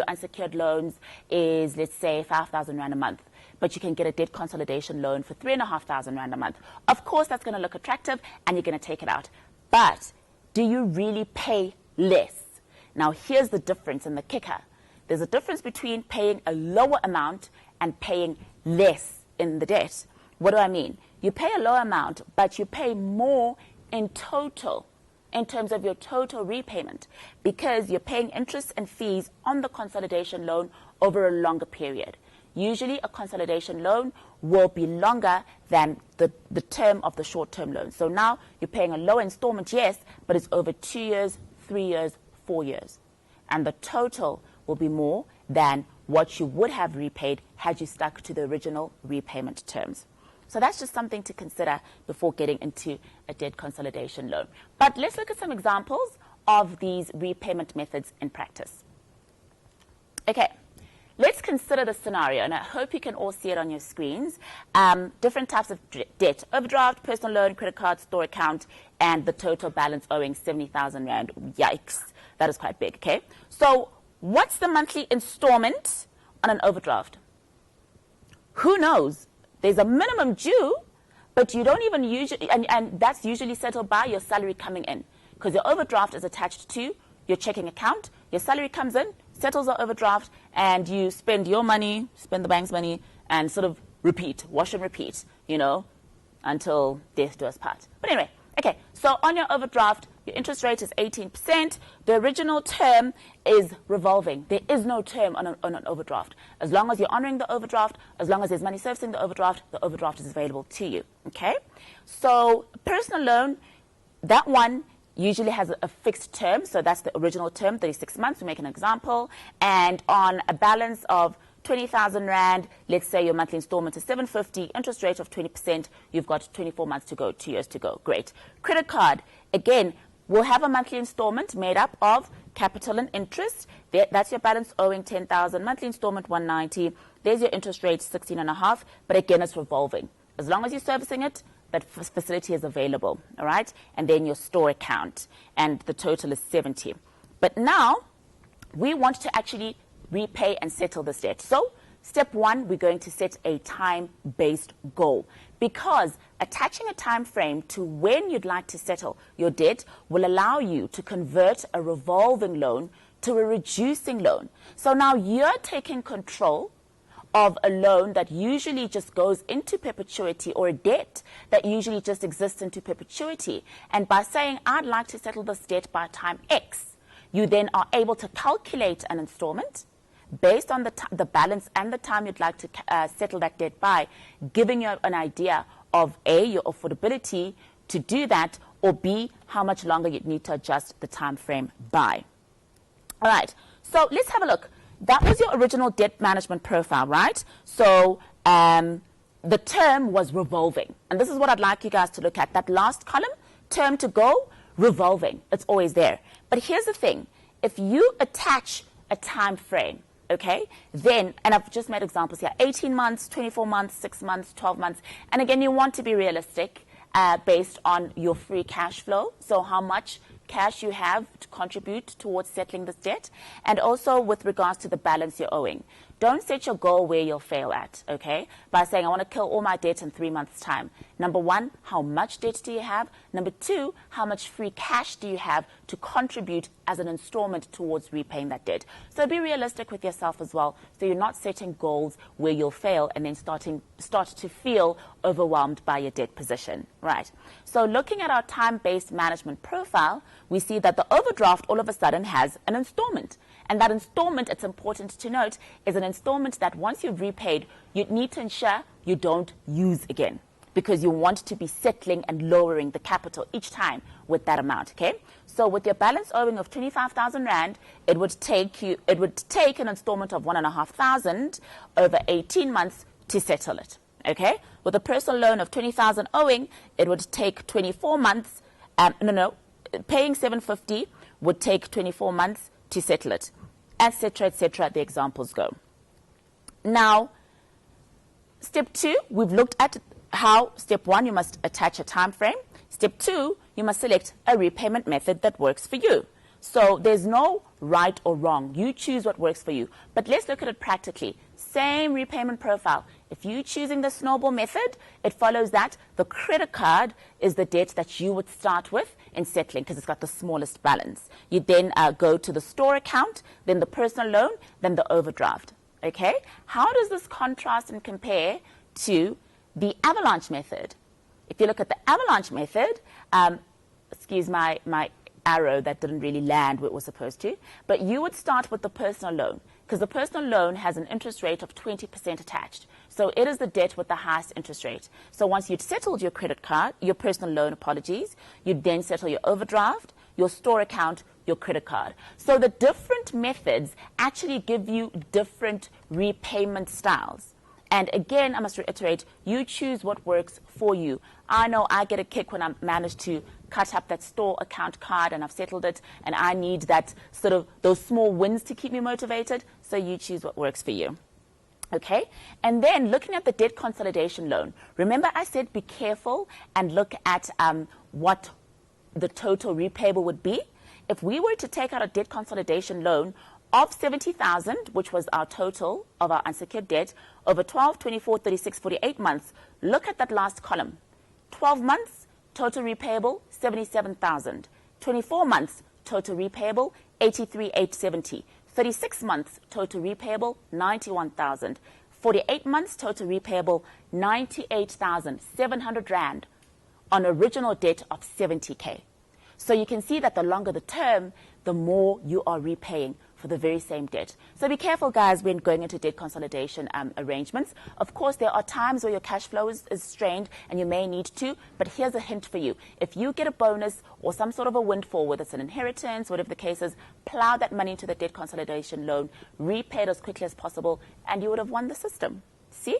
unsecured loans is, let's say, 5,000 Rand a month, but you can get a debt consolidation loan for 3,500 Rand a month, of course that's going to look attractive and you're going to take it out. But do you really pay less? Now, here's the difference and the kicker. There's a difference between paying a lower amount and paying less in the debt. What do I mean? You pay a lower amount, but you pay more in total in terms of your total repayment because you're paying interest and fees on the consolidation loan over a longer period. usually a consolidation loan will be longer than the term of the short-term loan. So now you're paying a low installment, yes, but it's over 2 years, 3 years, 4 years. And the total will be more than what you would have repaid had you stuck to the original repayment terms. So that's just something to consider before getting into a debt consolidation loan. But let's look at some examples of these repayment methods in practice. Okay, let's consider the scenario, and I hope you can all see it on your screens. Different types of debt: overdraft, personal loan, credit card, store account, and the total balance owing 70,000 Rand. Yikes, that is quite big, okay? So what's the monthly installment on an overdraft? Who knows? There's a minimum due, but you don't even usually, and that's usually settled by your salary coming in, because your overdraft is attached to your checking account. Your salary comes in, settles the overdraft, and you spend your money, spend the bank's money, and sort of repeat, wash and repeat, you know, until death do us part. But anyway, okay, so on your overdraft, your interest rate is 18%. The original term is revolving. There is no term on an overdraft. As long as you're honoring the overdraft, as long as there's money servicing the overdraft is available to you, okay? So personal loan, that one usually has a fixed term. So that's the original term, 36 months, to make an example. And on a balance of 20,000 Rand, let's say your monthly installment is 750, interest rate of 20%, you've got 24 months to go, 2 years to go. Great. Credit card, again, will have a monthly installment made up of capital and interest. That's your balance owing 10,000, monthly installment 190. There's your interest rate 16.5, but again, it's revolving. As long as you're servicing it, that facility is available, all right? And then your store account, and the total is 70. But now, we want to actually repay and settle this debt. So, step one, we're going to set a time-based goal, because attaching a time frame to when you'd like to settle your debt will allow you to convert a revolving loan to a reducing loan. So now you're taking control of a loan that usually just goes into perpetuity, or a debt that usually just exists into perpetuity. And by saying, I'd like to settle this debt by time X, you then are able to calculate an installment based on the balance and the time you'd like to settle that debt by, giving you an idea of A, your affordability to do that, or B, how much longer you'd need to adjust the time frame by. All right, so let's have a look. That was your original debt management profile, right? So the term was revolving. And this is what I'd like you guys to look at. That last column, term to go, revolving. It's always there. But here's the thing. If you attach a time frame, okay, then, and I've just made examples here, 18 months, 24 months, 6 months, 12 months. And again, you want to be realistic based on your free cash flow. So how much cash you have to contribute towards settling this debt, and also with regards to the balance you're owing. Don't set your goal where you'll fail at, okay, by saying, I want to kill all my debt in 3 months' time. Number one, how much debt do you have? Number two, how much free cash do you have to contribute as an installment towards repaying that debt? So be realistic with yourself as well, so you're not setting goals where you'll fail and then start to feel overwhelmed by your debt position, right? So looking at our time-based management profile, we see that the overdraft all of a sudden has an installment. And that installment, it's important to note, is an installment that once you've repaid, you need to ensure you don't use again, because you want to be settling and lowering the capital each time with that amount, okay? So with your balance owing of 25,000 Rand, it would take an installment of 1,500 over 18 months to settle it, okay? With a personal loan of 20,000 owing, it would take 24 months, paying 750 would take 24 months to settle it, etc., etc., the examples go. Now, step two, we've looked at how step one, you must attach a time frame. Step two, you must select a repayment method that works for you. So there's no right or wrong. You choose what works for you. But let's look at it practically. Same repayment profile. If you're choosing the snowball method, it follows that the credit card is the debt that you would start with in settling, because it's got the smallest balance. You then go to the store account, then the personal loan, then the overdraft. Okay? How does this contrast and compare to the avalanche method? If you look at the avalanche method, excuse my arrow that didn't really land where it was supposed to, but you would start with the personal loan. because the personal loan has an interest rate of 20% attached. So it is the debt with the highest interest rate. So once you'd settled your credit card, your personal loan, apologies, you'd then settle your overdraft, your store account, your credit card. So the different methods actually give you different repayment styles. And again, I must reiterate, you choose what works for you. I know I get a kick when I manage to cut up that store account card and I've settled it, and I need that sort of those small wins to keep me motivated. So you choose what works for you. Okay, and then looking at the debt consolidation loan, remember I said be careful and look at what the total repayable would be. If we were to take out a debt consolidation loan of 70,000, which was our total of our unsecured debt, over 12, 24, 36, 48 months, look at that last column. 12 months, total repayable, 77,000. 24 months, total repayable, 83,870. 36 months, total repayable, 91,000. 48 months, total repayable, 98,700 rand on original debt of 70K. So you can see that the longer the term, the more you are repaying for the very same debt. So be careful, guys, when going into debt consolidation arrangements. Of course, there are times where your cash flow is strained and you may need to, but here's a hint for you. If you get a bonus or some sort of a windfall, whether it's an inheritance, whatever the case is, plow that money into the debt consolidation loan, repay it as quickly as possible, and you would have won the system. See?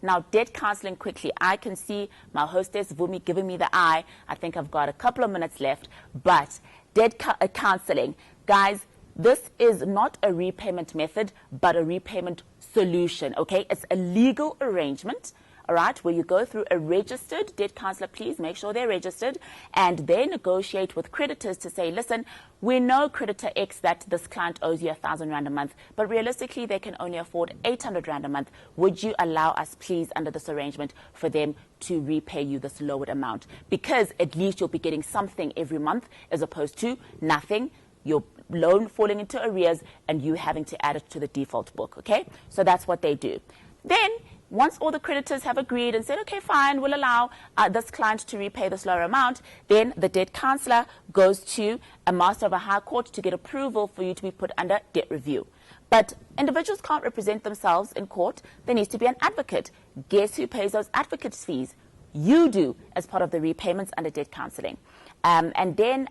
Now, debt counseling quickly. I can see my hostess, Vumi, giving me the eye. I think I've got a couple of minutes left. But debt counseling, guys, this is not a repayment method, but a repayment solution, okay? It's a legal arrangement, all right, where you go through a registered debt counselor. Please make sure they're registered, and they negotiate with creditors to say, listen, we know creditor X that this client owes you 1,000 rand a month, but realistically they can only afford 800 rand a month. Would you allow us, please, under this arrangement, for them to repay you this lowered amount? Because at least you'll be getting something every month as opposed to nothing, your loan falling into arrears and you having to add it to the default book, okay? So that's what they do. Then, once all the creditors have agreed and said, okay, fine, we'll allow this client to repay this lower amount, then the debt counselor goes to a master of a high court to get approval for you to be put under debt review. But individuals can't represent themselves in court. There needs to be an advocate. Guess who pays those advocate's fees? You do, as part of the repayments under debt counseling. And then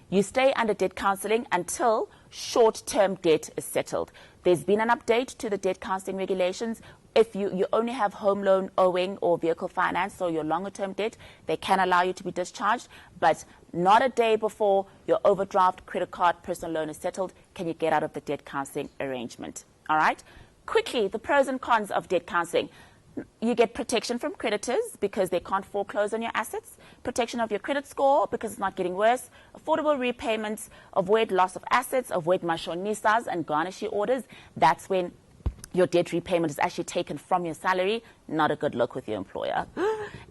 you stay under debt counseling until short-term debt is settled. There's been an update to the debt counseling regulations. If you only have home loan owing or vehicle finance, or your longer-term debt, they can allow you to be discharged, but not a day before your overdraft, credit card, personal loan is settled can you get out of the debt counseling arrangement. All right? Quickly, the pros and cons of debt counseling. You get protection from creditors because they can't foreclose on your assets, protection of your credit score because it's not getting worse, affordable repayments, avoid loss of assets, avoid mashonisas and garnishee orders. That's when your debt repayment is actually taken from your salary. Not a good look with your employer.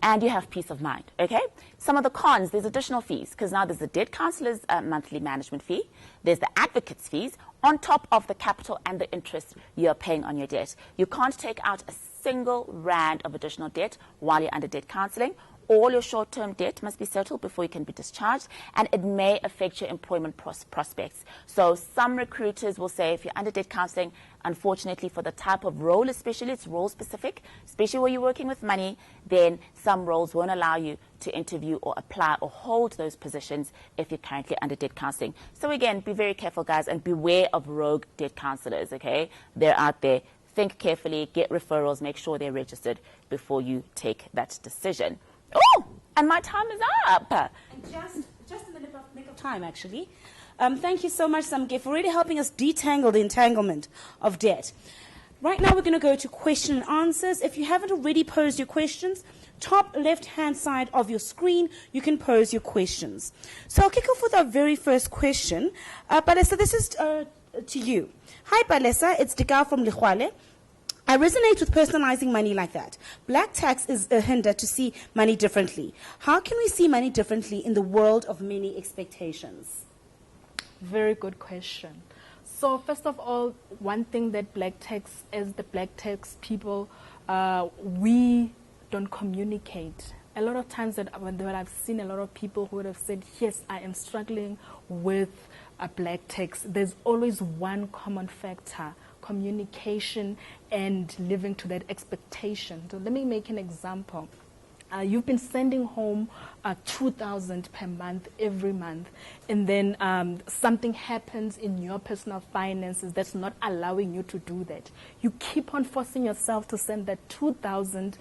And you have peace of mind, okay? Some of the cons, there's additional fees, because now there's the debt counselor's monthly management fee, there's the advocate's fees, on top of the capital and the interest you're paying on your debt. You can't take out a single rand of additional debt while you're under debt counseling. All your short-term debt must be settled before you can be discharged, and it may affect your employment prospects. So some recruiters will say if you're under debt counseling, unfortunately for the type of role, especially it's role-specific, especially where you're working with money, then some roles won't allow you to interview or apply or hold those positions if you're currently under debt counseling. So again, be very careful, guys, and beware of rogue debt counselors, okay? They're out there. Think carefully, get referrals, make sure they're registered before you take that decision. Oh, and my time is up. And just in the nick of time, actually. Thank you so much, Samke, for really helping us detangle the entanglement of debt. Right now, we're going to go to question and answers. If you haven't already posed your questions, top left-hand side of your screen, you can pose your questions. So I'll kick off with our very first question. Palesa, this is to you. Hi, Palesa. It's Dika from Lengolo. I resonate with personalizing money like that. Black tax is a hinder to see money differently. How can we see money differently in the world of many expectations? Very good question. So first of all, one thing that black tax, as the black tax people, we don't communicate. A lot of times that when I've seen a lot of people who would have said, yes, I am struggling with a black tax, there's always one common factor: communication and living to that expectation. So let me make an example. You've been sending home 2,000 per month every month, and then something happens in your personal finances that's not allowing you to do that. You keep on forcing yourself to send that 2,000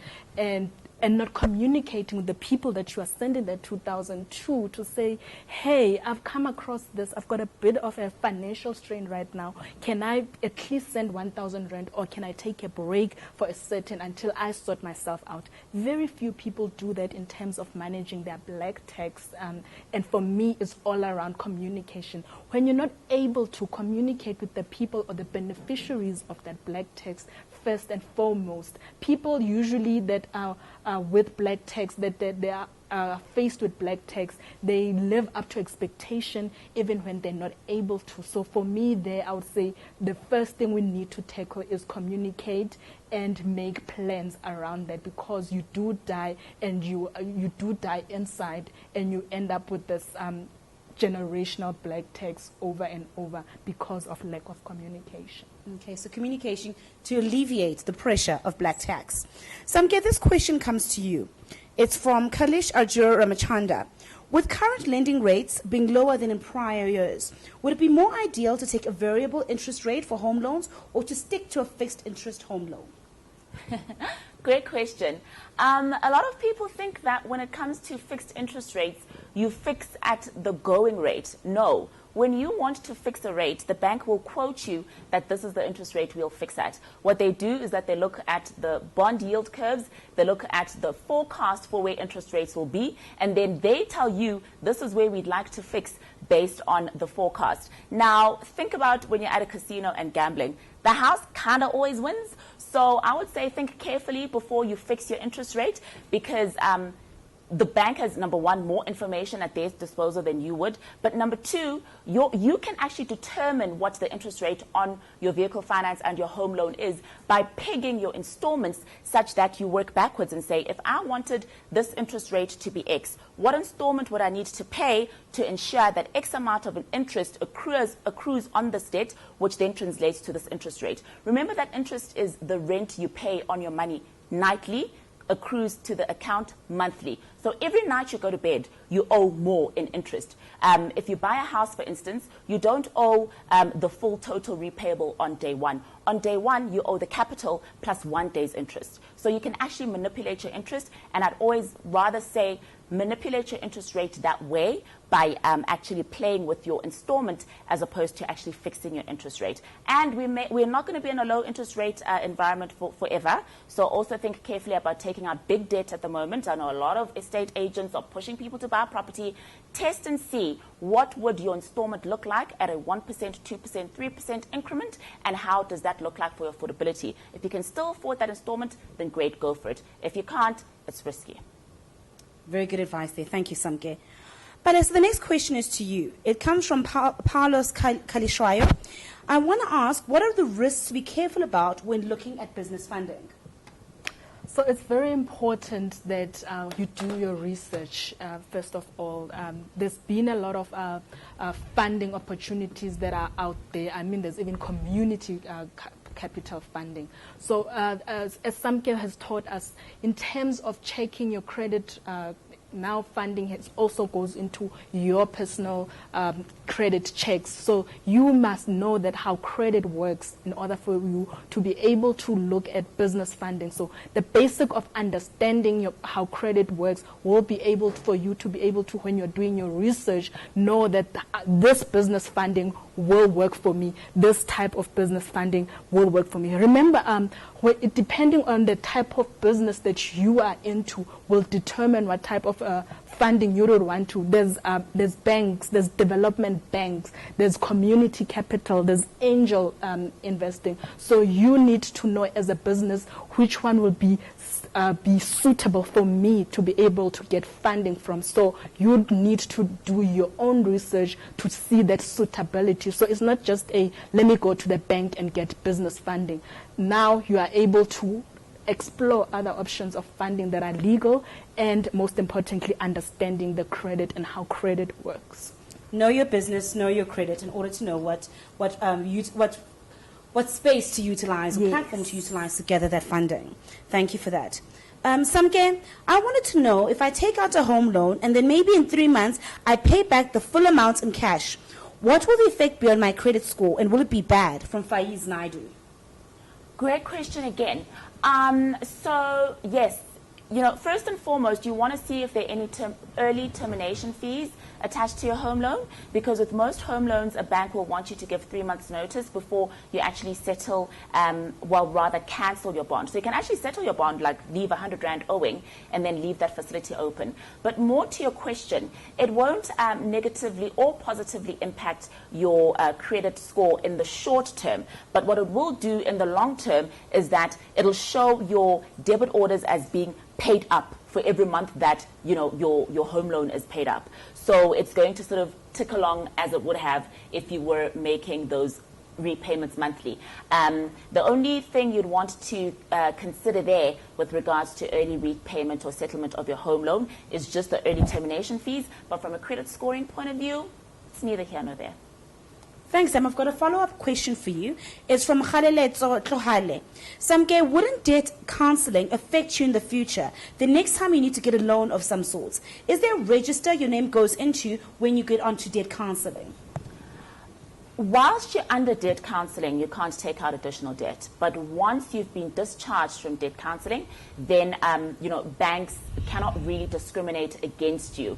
and not communicating with the people that you are sending that 2,000 to say, hey, I've come across this, I've got a bit of a financial strain right now. Can I at least send 1,000 rand, or can I take a break for a certain until I sort myself out? Very few people do that in terms of managing their black tax, and for me, it's all around communication. When you're not able to communicate with the people or the beneficiaries of that black tax, first and foremost, people usually that are with black tax, that they are faced with black tax, they live up to expectation even when they're not able to. So for me there, I would say the first thing we need to tackle is communicate and make plans around that, because you do die, and you do die inside, and you end up with this generational black tax over and over because of lack of communication. Okay, so communication to alleviate the pressure of black tax. Samke, this question comes to you. It's from Kalish Arjur Ramachanda. With current lending rates being lower than in prior years, would it be more ideal to take a variable interest rate for home loans or to stick to a fixed interest home loan? Great question. A lot of people think that when it comes to fixed interest rates, you fix at the going rate. No. When you want to fix a rate, the bank will quote you that this is the interest rate we'll fix at. What they do is that they look at the bond yield curves, they look at the forecast for where interest rates will be, and then they tell you this is where we'd like to fix based on the forecast. Now, think about when you're at a casino and gambling. The house kind of always wins. So I would say think carefully before you fix your interest rate, because the bank has, number one, more information at their disposal than you would. But number two, you can actually determine what the interest rate on your vehicle finance and your home loan is by pegging your installments such that you work backwards and say, if I wanted this interest rate to be X, what installment would I need to pay to ensure that X amount of an interest accrues on this debt, which then translates to this interest rate. Remember that interest is the rent you pay on your money nightly, accrues to the account monthly. So every night you go to bed, you owe more in interest. If you buy a house, for instance, you don't owe the full total repayable on day one. On day one, you owe the capital plus 1 day's interest. So you can actually manipulate your interest, and I'd always rather say manipulate your interest rate that way by actually playing with your installment as opposed to actually fixing your interest rate. And we're not going to be in a low interest rate environment forever. So also think carefully about taking out big debt at the moment. I know a lot of estate agents are pushing people to buy property. Test and see what would your installment look like at a 1%, 2%, 3% increment, and how does that look like for your affordability. If you can still afford that installment, then great, go for it. If you can't, it's risky. Very good advice there. Thank you, Samke. Palesa, the next question is to you. It comes from Paulos Kalishwayo. I want to ask, what are the risks to be careful about when looking at business funding? So it's very important that you do your research, first of all. There's been a lot of funding opportunities that are out there. I mean, there's even community capital funding. So as Samke has taught us, in terms of checking your credit, now funding also goes into your personal credit checks. So you must know that how credit works in order for you to be able to look at business funding. So the basic of understanding how credit works will be able for you to be able to, when you're doing your research, know that this business funding will work for me. This type of business funding will work for me. Remember, depending on the type of business that you are into will determine what type of funding you would want to. There's banks, there's development banks, there's community capital, there's angel investing. So you need to know as a business which one will be suitable for me to be able to get funding from. So you need to do your own research to see that suitability. So it's not just let me go to the bank and get business funding. Now you are able to explore other options of funding that are legal, and most importantly, understanding the credit and how credit works. Know your business, know your credit, in order to know what space to utilize, what platform to utilize to gather that funding. Thank you for that. Samke, I wanted to know if I take out a home loan and then maybe in 3 months I pay back the full amount in cash, what will the effect be on my credit score, and will it be bad? From Faiz Naidu. Great question again. So, yes, first and foremost, you want to see if there are any early termination fees attached to your home loan, because with most home loans, a bank will want you to give 3 months notice before you actually settle, rather cancel your bond. So you can actually settle your bond, like leave 100 Rand owing and then leave that facility open. But more to your question, it won't negatively or positively impact your credit score in the short term. But what it will do in the long term is that it'll show your debit orders as being paid up for every month that your home loan is paid up. So it's going to sort of tick along as it would have if you were making those repayments monthly. The only thing you'd want to consider there with regards to early repayment or settlement of your home loan is just the early termination fees. But from a credit scoring point of view, it's neither here nor there. Thanks, Sam. I've got a follow-up question for you. It's from Kgaleletso Tlohale. Samke, wouldn't debt counseling affect you in the future? The next time you need to get a loan of some sorts, is there a register your name goes into when you get onto debt counseling? Whilst you're under debt counseling, you can't take out additional debt. But once you've been discharged from debt counseling, then banks cannot really discriminate against you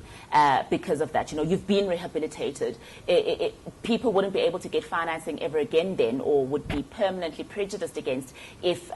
because of that. You've been rehabilitated. People wouldn't be able to get financing ever again then, or would be permanently prejudiced against if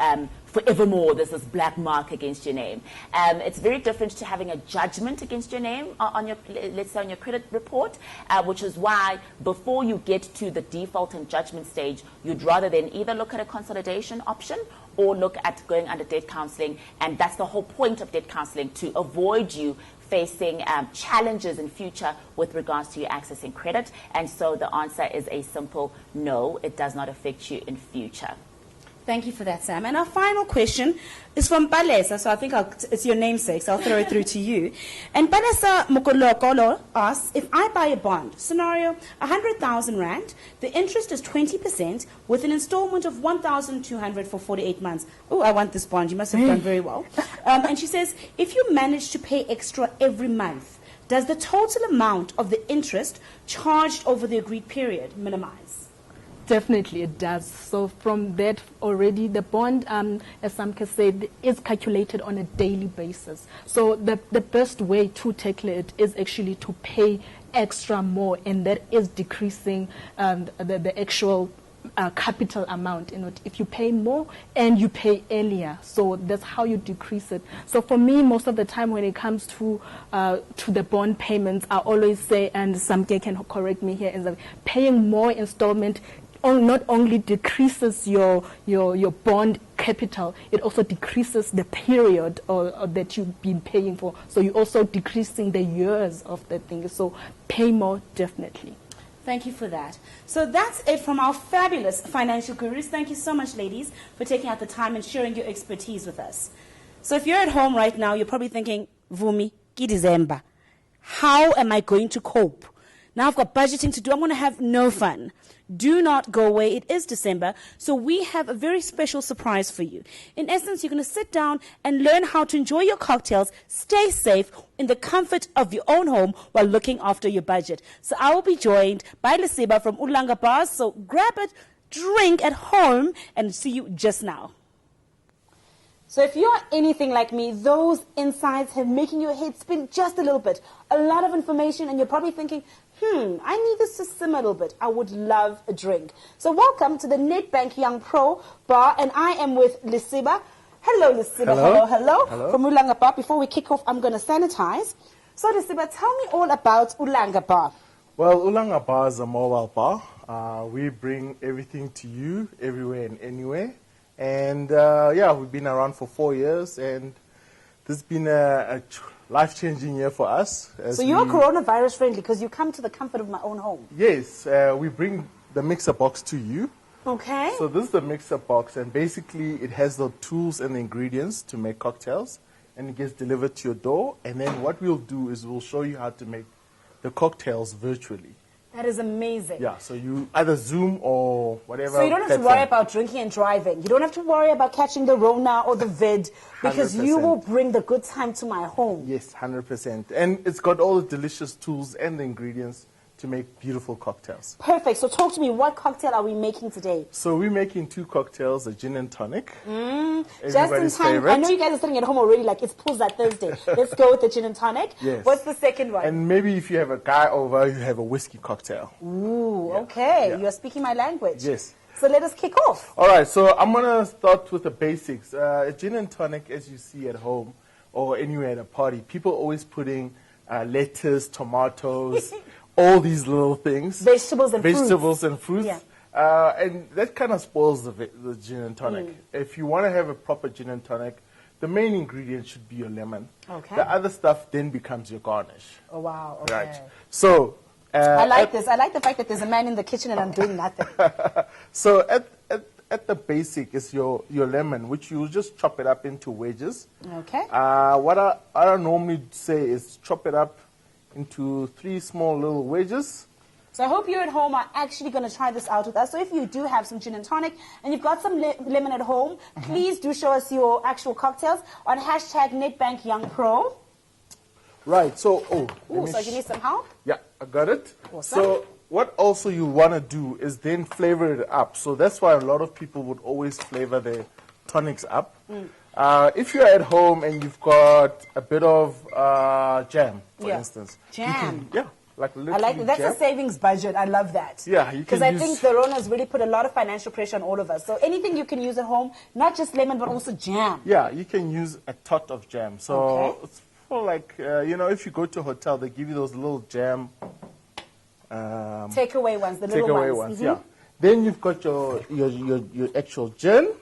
forevermore there's this black mark against your name. It's very different to having a judgment against your name on your, let's say, on your credit report, which is why before you get to the default and judgment stage, you'd rather then either look at a consolidation option or look at going under debt counseling. And that's the whole point of debt counseling, to avoid you facing challenges in future with regards to you accessing credit. And so the answer is a simple no, it does not affect you in future. Thank you for that, Sam. And our final question is from Palesa. So I think it's your namesake, so I'll throw it through to you. And Palesa Mokolokolo asks, if I buy a bond, scenario 100,000 Rand, the interest is 20% with an installment of 1,200 for 48 months. Oh, I want this bond. You must have done very well. And she says, if you manage to pay extra every month, does the total amount of the interest charged over the agreed period minimize? Definitely it does. So from that already, the bond, as Samke said, is calculated on a daily basis. So the best way to tackle it is actually to pay extra more, and that is decreasing the actual capital amount. If you pay more and you pay earlier, so that's how you decrease it. So for me, most of the time when it comes to the bond payments, I always say, and Samke can correct me here, is that paying more installment not only decreases your bond capital, it also decreases the period that you've been paying for. So you're also decreasing the years of the thing. So pay more, definitely. Thank you for that. So that's it from our fabulous financial gurus. Thank you so much, ladies, for taking out the time and sharing your expertise with us. So if you're at home right now, you're probably thinking, Vumi, ki December. How am I going to cope? Now I've got budgeting to do. I'm going to have no fun. Do not go away. It is December, so we have a very special surprise for you. In essence, you're going to sit down and learn how to enjoy your cocktails, stay safe in the comfort of your own home while looking after your budget. So I will be joined by Lesiba from Ulanga Bars. So grab a drink at home and see you just now. So if you're anything like me, those insights have making your head spin just a little bit. A lot of information, and you're probably thinking, I need this to simmer a little bit. I would love a drink. So welcome to the Nedbank Young Pro Bar, and I am with Lesiba. Hello, Lesiba. Hello. From Ulanga Bar. Before we kick off, I'm going to sanitize. So Lesiba, tell me all about Ulanga Bar. Well, Ulanga Bar is a mobile bar. We bring everything to you, everywhere and anywhere. And we've been around for 4 years, and this has been a life-changing year for us. So you're coronavirus friendly because you come to the comfort of my own home. Yes, we bring the mixer box to you. Okay. So this is the mixer box, and basically it has the tools and the ingredients to make cocktails, and it gets delivered to your door. And then what we'll do is we'll show you how to make the cocktails virtually. That is amazing. Yeah, so you either Zoom or whatever. So you don't have to platform. worry about drinking and driving. You don't have to worry about catching the Rona or the vid, because you 100%. will bring the good time to my home. Yes, 100%. And it's got all the delicious tools and the ingredients to make beautiful cocktails. Perfect. So talk to me, what cocktail are we making today? So we're making 2 cocktails, a gin and tonic. Just in Everybody's time. favorite. I know you guys are sitting at home already like it's Pulsa Thursday. Let's go with the gin and tonic. Yes. What's the second one? And maybe if you have a guy over, you have a whiskey cocktail. Ooh, okay. Yeah. You're speaking my language. Yes. So let us kick off. All right, so I'm going to start with the basics. A gin and tonic, as you see at home or anywhere at a party, people always putting lettuce, tomatoes, all these little things. Vegetables and fruits. Yeah. And that kind of spoils the gin and tonic. If you want to have a proper gin and tonic, the main ingredient should be your lemon. Okay. The other stuff then becomes your garnish. Oh, wow. Okay. Right. So I like this. I like the fact that there's a man in the kitchen and I'm doing nothing. So at the basic is your lemon, which you just chop it up into wedges. Okay. What I normally say is chop it up into 3 small little wedges. So I hope you at home are actually going to try this out with us. So if you do have some gin and tonic and you've got some lemon at home, please do show us your actual cocktails on hashtag Nedbank Young Pro. Right. So, Ooh, so you need some help? Yeah, I got it. Awesome. So what also you want to do is then flavor it up. So that's why a lot of people would always flavor their tonics up. If you're at home and you've got a bit of jam, for instance. Jam. Like I like jam. that. That's a savings budget. I love that. Yeah, you can because I use- think the Rona's really put a lot of financial pressure on all of us. So anything you can use at home, not just lemon, but also jam. Yeah, you can use a tot of jam. So Okay. it's for like, if you go to a hotel, they give you those little jam. Takeaway ones, the little Takeaway ones. ones, yeah. Then you've got your actual gin.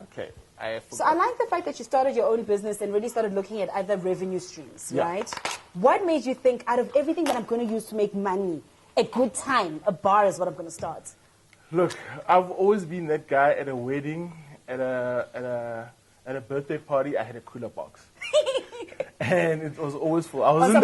Okay, I forgot. So I like the fact that you started your own business and really started looking at other revenue streams, Yeah. right? What made you think, out of everything that I'm going to use to make money, a good time, a bar is what I'm going to start? Look, I've always been that guy at a wedding, at a birthday party. I had a cooler box, and it was always full. I was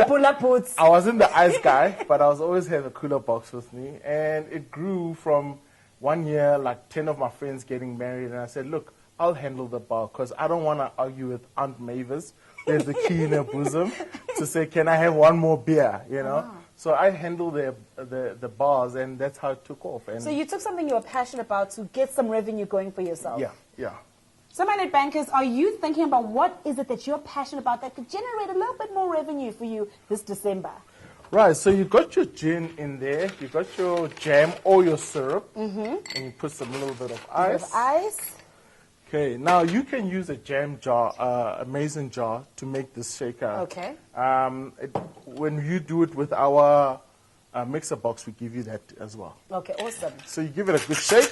I wasn't the ice guy, but I was always have a cooler box with me, and it grew from 1 year, like 10 of my friends getting married, and I said, look, I'll handle the bar because I don't want to argue with Aunt Mavis. There's the key in her bosom to say, can I have one more beer? So I handle the bars, and that's how it took off. And So you took something you were passionate about to get some revenue going for yourself. yeah. So my Nedbankers, are you thinking about what is it that you're passionate about that could generate a little bit more revenue for you this December? Right, so you got your gin in there, you got your jam or your syrup, and you put some little bit of ice. With ice. Okay, now you can use a jam jar, a mason jar, to make this shaker. Okay. When you do it with our mixer box, we give you that as well. Okay, awesome. So you give it a good shake.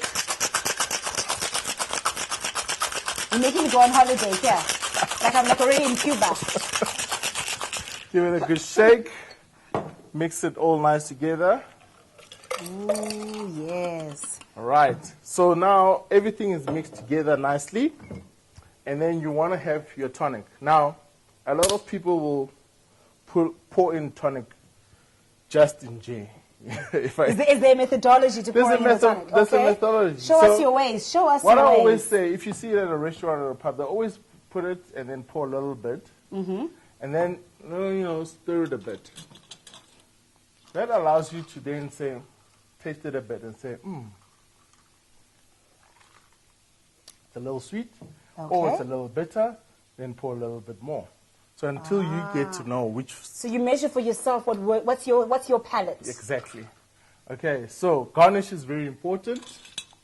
You're making me go on holiday here. Like I'm already in Cuba. Give it a good shake. Mix it all nice together. Ooh, yes. All right. So now everything is mixed together nicely. And then you want to have your tonic. Now, a lot of people will pour in tonic just in J. Is there a methodology to pour in the tonic? There's a Okay. methodology. Show us your ways. Show us What your I ways. always say, if you see it at a restaurant or a pub, they always put it and then pour a little bit. And then, stir it a bit. That allows you to then say, taste it a bit and say, it's a little sweet, or it's a little bitter, then pour a little bit more. So until you get to know which... So you measure for yourself what's your palate. Exactly. Okay, so garnish is very important.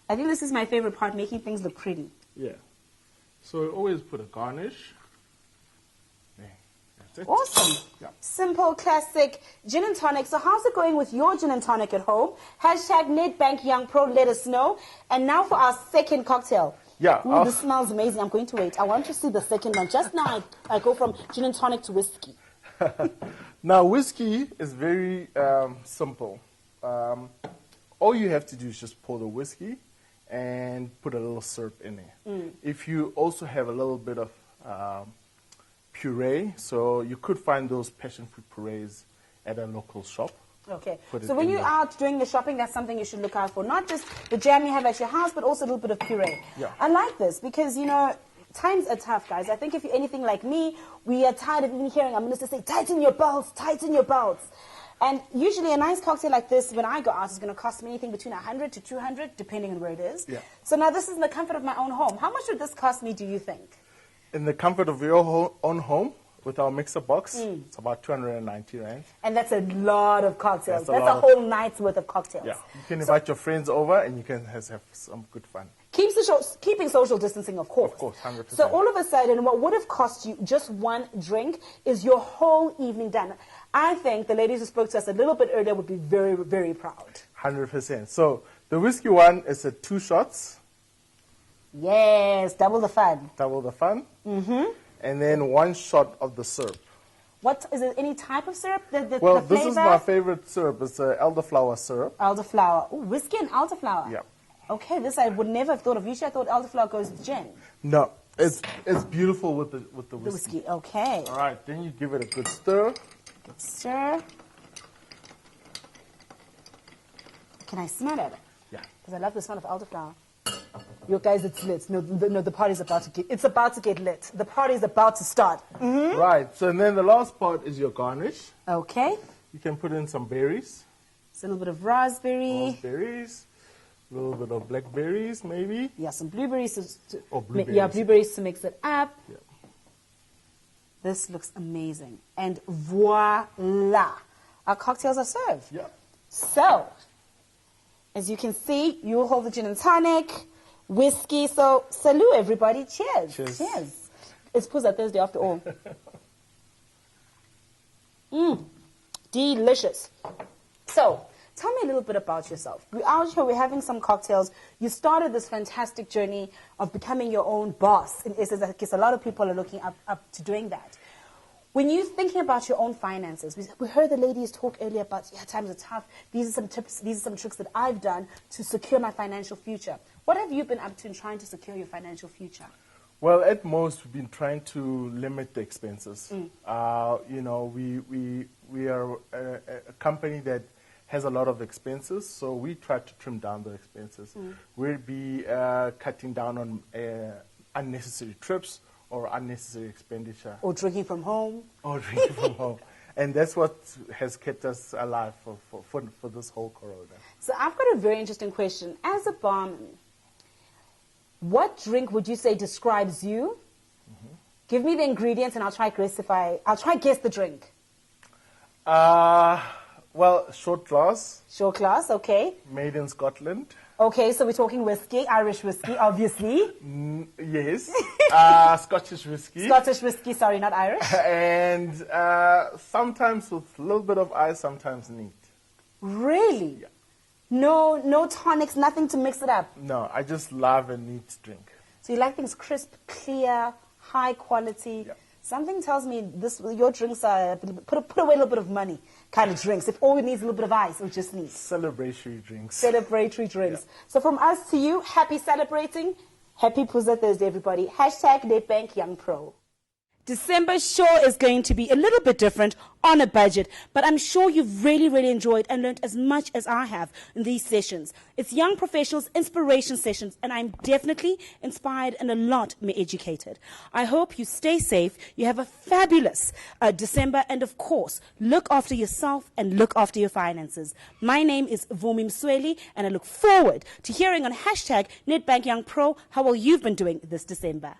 I think this is my favorite part, making things look pretty. Yeah. So always put a garnish. That's it. Awesome. Yeah. Simple, classic gin and tonic. So how's it going with your gin and tonic at home? Hashtag Nedbank Young Pro, let us know. And now for our second cocktail. Yeah. Ooh, this smells amazing. I'm going to wait. I want to see the second one. Just now I go from gin and tonic to whiskey. Now, whiskey is very simple. All you have to do is just pour the whiskey and put a little syrup in there. If you also have a little bit of puree, so you could find those passion fruit purees at a local shop. Okay. Put it So when in you're there. out doing the shopping, that's something you should look out for. Not just the jam you have at your house, but also a little bit of puree. Yeah. I like this because, you know, times are tough, guys. I think if you're anything like me, we are tired of even hearing our minister say, tighten your belts, tighten your belts. And usually a nice cocktail like this, when I go out, is going to cost me anything between 100 to 200, depending on where it is. Yeah. So now this is in the comfort of my own home. How much would this cost me, do you think? In the comfort of your own home, with our mixer box, it's about 290 rand. And that's a lot of cocktails. That's a That's lot a whole night's worth of cocktails. Yeah, you can invite your friends over and you can have some good fun. Keeping social distancing, of course. Of course, 100%. So all of a sudden, what would have cost you just one drink is your whole evening done. I think the ladies who spoke to us a little bit earlier would be very, very proud. 100%. So the whiskey one is a 2 shots. Yes, double the fun. Double the fun. Mm-hmm. And then 1 shot of the syrup. What is it? Any type of syrup? The Well, flavor? this is my favorite syrup. It's elderflower syrup. Elderflower. Ooh, whiskey and elderflower. Yeah. Okay, this I would never have thought of. Usually I thought elderflower goes with gin. No, it's beautiful with the The whiskey. whiskey. Okay. All right, then you give it a good stir. Good stir. Can I smell it? Yeah. Because I love the smell of elderflower. You guys, it's lit. No, the party's about to get lit. The party's about to start. Mm-hmm. Right, so and then the last part is your garnish. Okay. You can put in some berries. So a little bit of raspberry. Raspberries. A little bit of blackberries, maybe. Yeah, some blueberries. Or blueberries. Yeah, blueberries to mix it up. Yeah. This looks amazing. And voila. Our cocktails are served. Yeah. So, as you can see, you hold the gin and tonic, whiskey. So, salute everybody. Cheers. Cheers. It's Puza Thursday after all. Delicious. So, tell me a little bit about yourself. We're out here, we're having some cocktails. You started this fantastic journey of becoming your own boss. In essence, I guess a lot of people are looking up to doing that. When you're thinking about your own finances, we heard the ladies talk earlier about, yeah, times are tough. These are some tips, these are some tricks that I've done to secure my financial future. What have you been up to in trying to secure your financial future? Well, at most, we've been trying to limit the expenses. You know, we are a company that has a lot of expenses, so we try to trim down the expenses. We'll be cutting down on unnecessary trips or unnecessary expenditure. Or drinking from home? Or drinking from home. And that's what has kept us alive for this whole corona. So I've got a very interesting question. As a barman, what drink would you say describes you? Give me the ingredients and I'll try guess the drink. Well, short glass. Short glass, okay. Made in Scotland. Okay, so we're talking whiskey, Irish whiskey, obviously. Yes. Scottish whiskey. Scottish whiskey, sorry, not Irish. And sometimes with a little bit of ice, sometimes neat. Really? Yeah. No tonics, nothing to mix it up? No, I just love a neat drink. So you like things crisp, clear, high quality. Yeah. Something tells me your drinks are put away a little bit of money kind of drinks. If all we need is a little bit of ice, we just need Celebratory drinks. celebratory drinks. Yeah. So from us to you, happy celebrating. Happy Puza Thursday, everybody. Hashtag Nedbank Young Pro. December sure is going to be a little bit different on a budget, but I'm sure you've really, really enjoyed and learned as much as I have in these sessions. It's Young Professionals Inspiration Sessions, and I'm definitely inspired and a lot more educated. I hope you stay safe, you have a fabulous December, and of course, look after yourself and look after your finances. My name is Vumi Msweli, and I look forward to hearing on hashtag Nedbank Young Pro how well you've been doing this December.